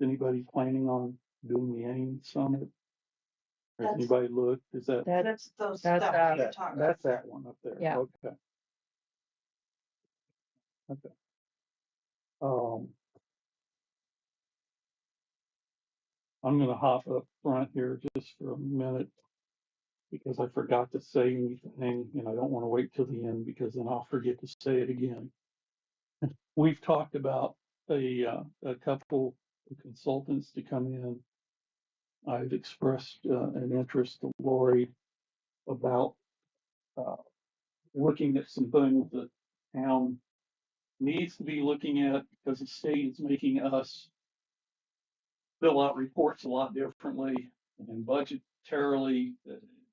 Anybody planning on doing the AIM Summit? Has That's- anybody looked? Is that? That's those That's, stuff you're talking about. That's that one up there. Yeah. Okay. Okay. I'm gonna hop up front here just for a minute because I forgot to say anything, and I don't want to wait till the end because then I'll forget to say it again. We've talked about a couple of consultants to come in. I've expressed an interest to Lori about uh, looking at some things that town needs to be looking at because the state is making us fill out reports a lot differently and budgetarily,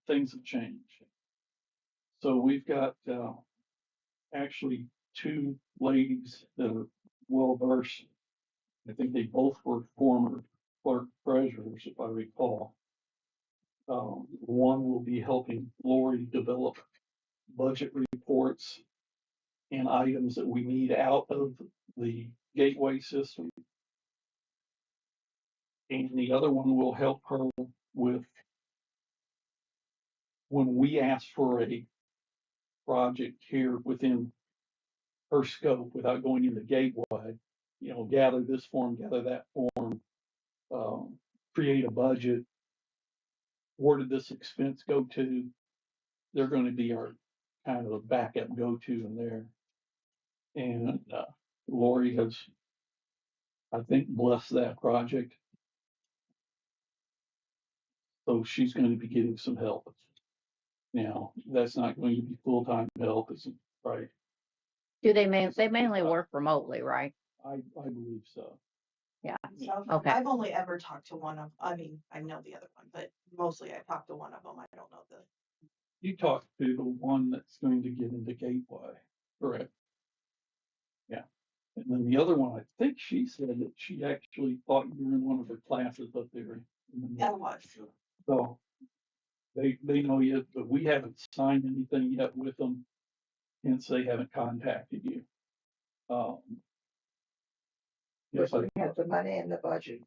things have changed. So we've got actually two ladies that are well versed. I think they both were former clerk treasurers, if I recall. One will be helping Lori develop budget reports and items that we need out of the gateway system. And the other one will help her with when we ask for a project here within her scope without going into gateway, gather this form, gather that form, create a budget. Where did this expense go to? They're going to be our kind of a backup go-to in there. And Lori has, I think, blessed that project. So she's going to be getting some help. Now, that's not going to be full-time help, isn't right? Do they mainly work remotely, right? I believe so. Yeah. So Okay. I've only ever talked to one of, I mean, I know the other one, but mostly I talked to one of them. I don't know the. You talked to the one that's going to get into gateway, correct? Yeah. And then the other one, I think she said that she actually thought you were in one of her classes up there. Yeah, it was. So they know you, but we haven't signed anything yet with them, hence they haven't contacted you. Yes, But we have the money in the budget.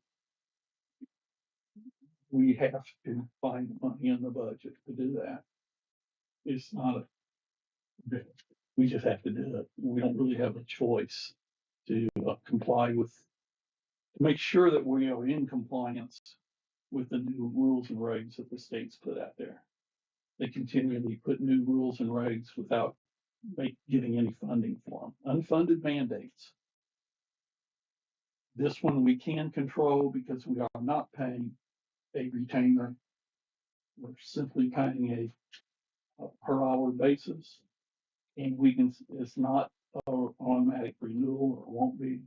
we have to find money in the budget to do that. It's not we just have to do it. We don't really have a choice to comply with, to make sure that we are in compliance with the new rules and regs that the state's put out there. They continually put new rules and regs without getting any funding for them. Unfunded mandates. This one we can control because we are not paying a retainer. We're simply paying a per hour basis. And it's not an automatic renewal or won't be.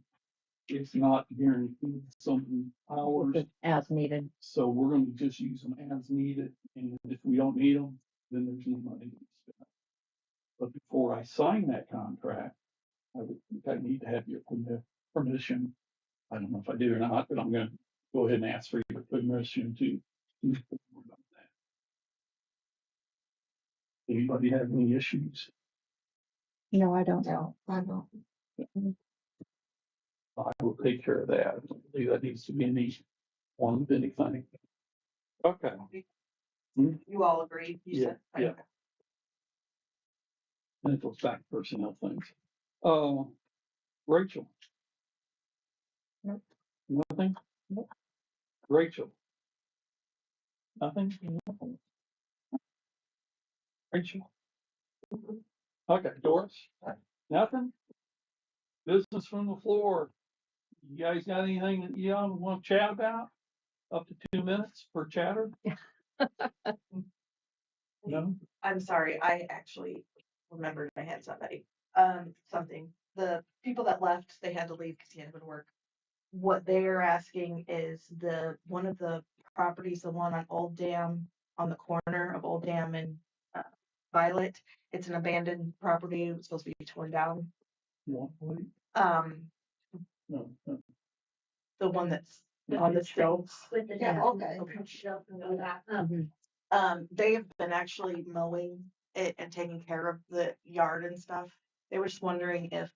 It's not guaranteed so many hours. As needed. So we're going to just use them as needed. And if we don't need them, then there's no money to be spent. But before I sign that contract, I would think I need to have your permission. I don't know if I do or not, but I'm going to go ahead and ask for your permission to move forward on that. Anybody have any issues? No, I don't. No, I don't. I will take care of that. I don't believe that needs to be any one of anything. Okay. You all agreed, you Yeah, said? yeah. And it goes back to personnel things. Rachel. Nope. Nothing? Nope. Rachel. Nothing? Rachel. Okay, Doris. Nothing? Business from the floor. You guys got anything that you want to chat about? Up to 2 minutes per chatter? No? I'm sorry, I actually remembered I had somebody, something. The people that left, they had to leave because he had to go to work. What they're asking is one of the properties, the one on Old Dam, on the corner of Old Dam and Violet. It's an abandoned property. It was supposed to be torn down. What, wait? No. The one that's With on the the stilts. With the. Yeah, okay. Shelf and all that. They have been actually mowing it and taking care of the yard and stuff. They were just wondering if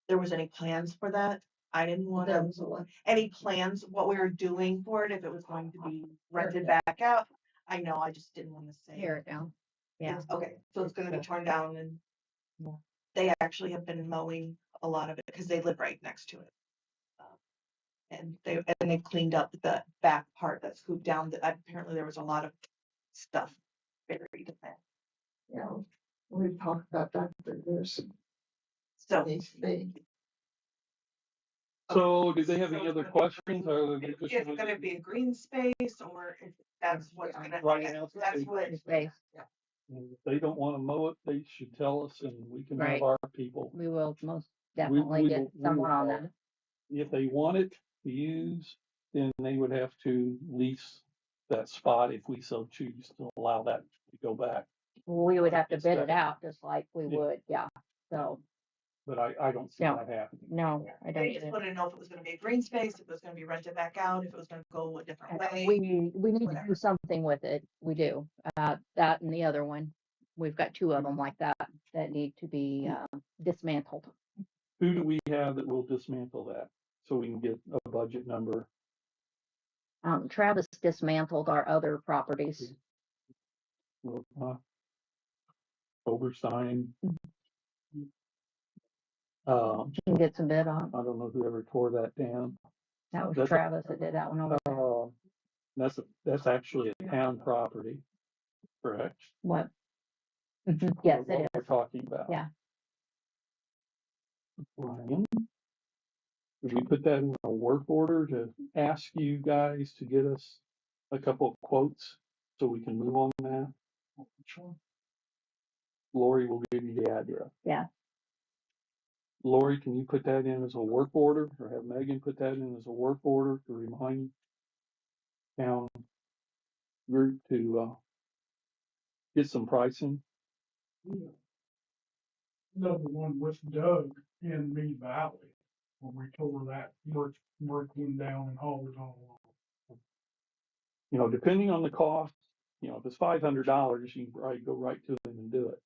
there was any plans for that. I didn't want That to, was the one. any plans, what we were doing for it, if it was going to be rented back out. I know, I just didn't want to say. Tear it down. Yeah. Okay, so it's gonna be torn down and Yeah. they actually have been mowing a lot of it because they live right next to it. And they cleaned up the back part that scooped down, apparently there was a lot of stuff buried in there. You know, we've talked about that for years. So Needs to be. So do they have any other questions or? they just it's wanna- gonna be a green space or if that's what's gonna, Right now, that's what. Space. And if they don't wanna mow it, they should tell us and we can have Right. our people. We will most We- definitely we get will- we someone will on mow that. it. If they want it to use, then they would have to lease that spot if we so choose to allow that to go back. We would have to It's bid it better. out just like we Yeah. would, yeah. So, But I don't see No. that happening. no, I don't. They just wanted to know if it was gonna be a green space, if it was gonna be rented back out, if it was gonna go a different way. We need to whatever. do something with it. We do. That and the other one. We've got two of them like that need to be dismantled. Who do we have that will dismantle that? So we can get a budget number. Travis dismantled our other properties. Oberstein. Can get some bid on. I don't know whoever tore that down. That was That's- Travis that did that one over there. That's actually a town property, correct? What? Yes, What it we're is. talking about. Yeah. Ryan, did we put that in a work order to ask you guys to get us a couple of quotes so we can move on that? Lori will give you the address. Yeah. Lori, can you put that in as a work order or have Megan put that in as a work order to remind town group to get some pricing? Another one with Doug in Mead Valley, when we tore that brick one down and hauled it all off. You know, depending on the cost, you know, if it's $500, you can probably go right to them and do it.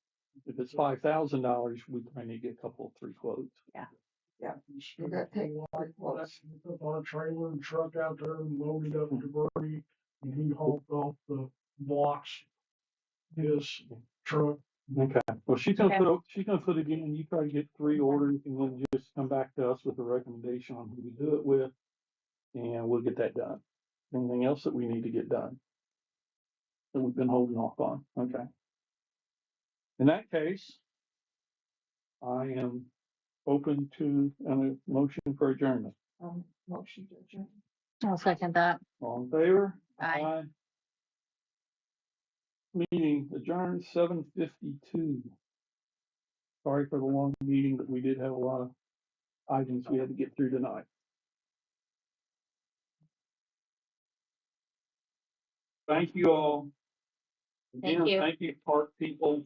If it's $5,000, we probably need to get a couple, 3 quotes. You got to take like quotes. We took our trailer and truck out there and loaded up debris, and he hauled off the blocks, his truck. Okay, well, she's gonna put it in, and you try to get 3 orders, and then just come back to us with a recommendation on who to do it with, and we'll get that done. Anything else that we need to get done? That we've been holding off on, okay. In that case, I am open to a motion for adjournment. Motion to adjourn. I'll second that. All in favor? Aye. Meeting adjourned 7:52. Sorry for the long meeting, but we did have a lot of items we had to get through tonight. Thank you all. Thank Again, you. thank you, park people.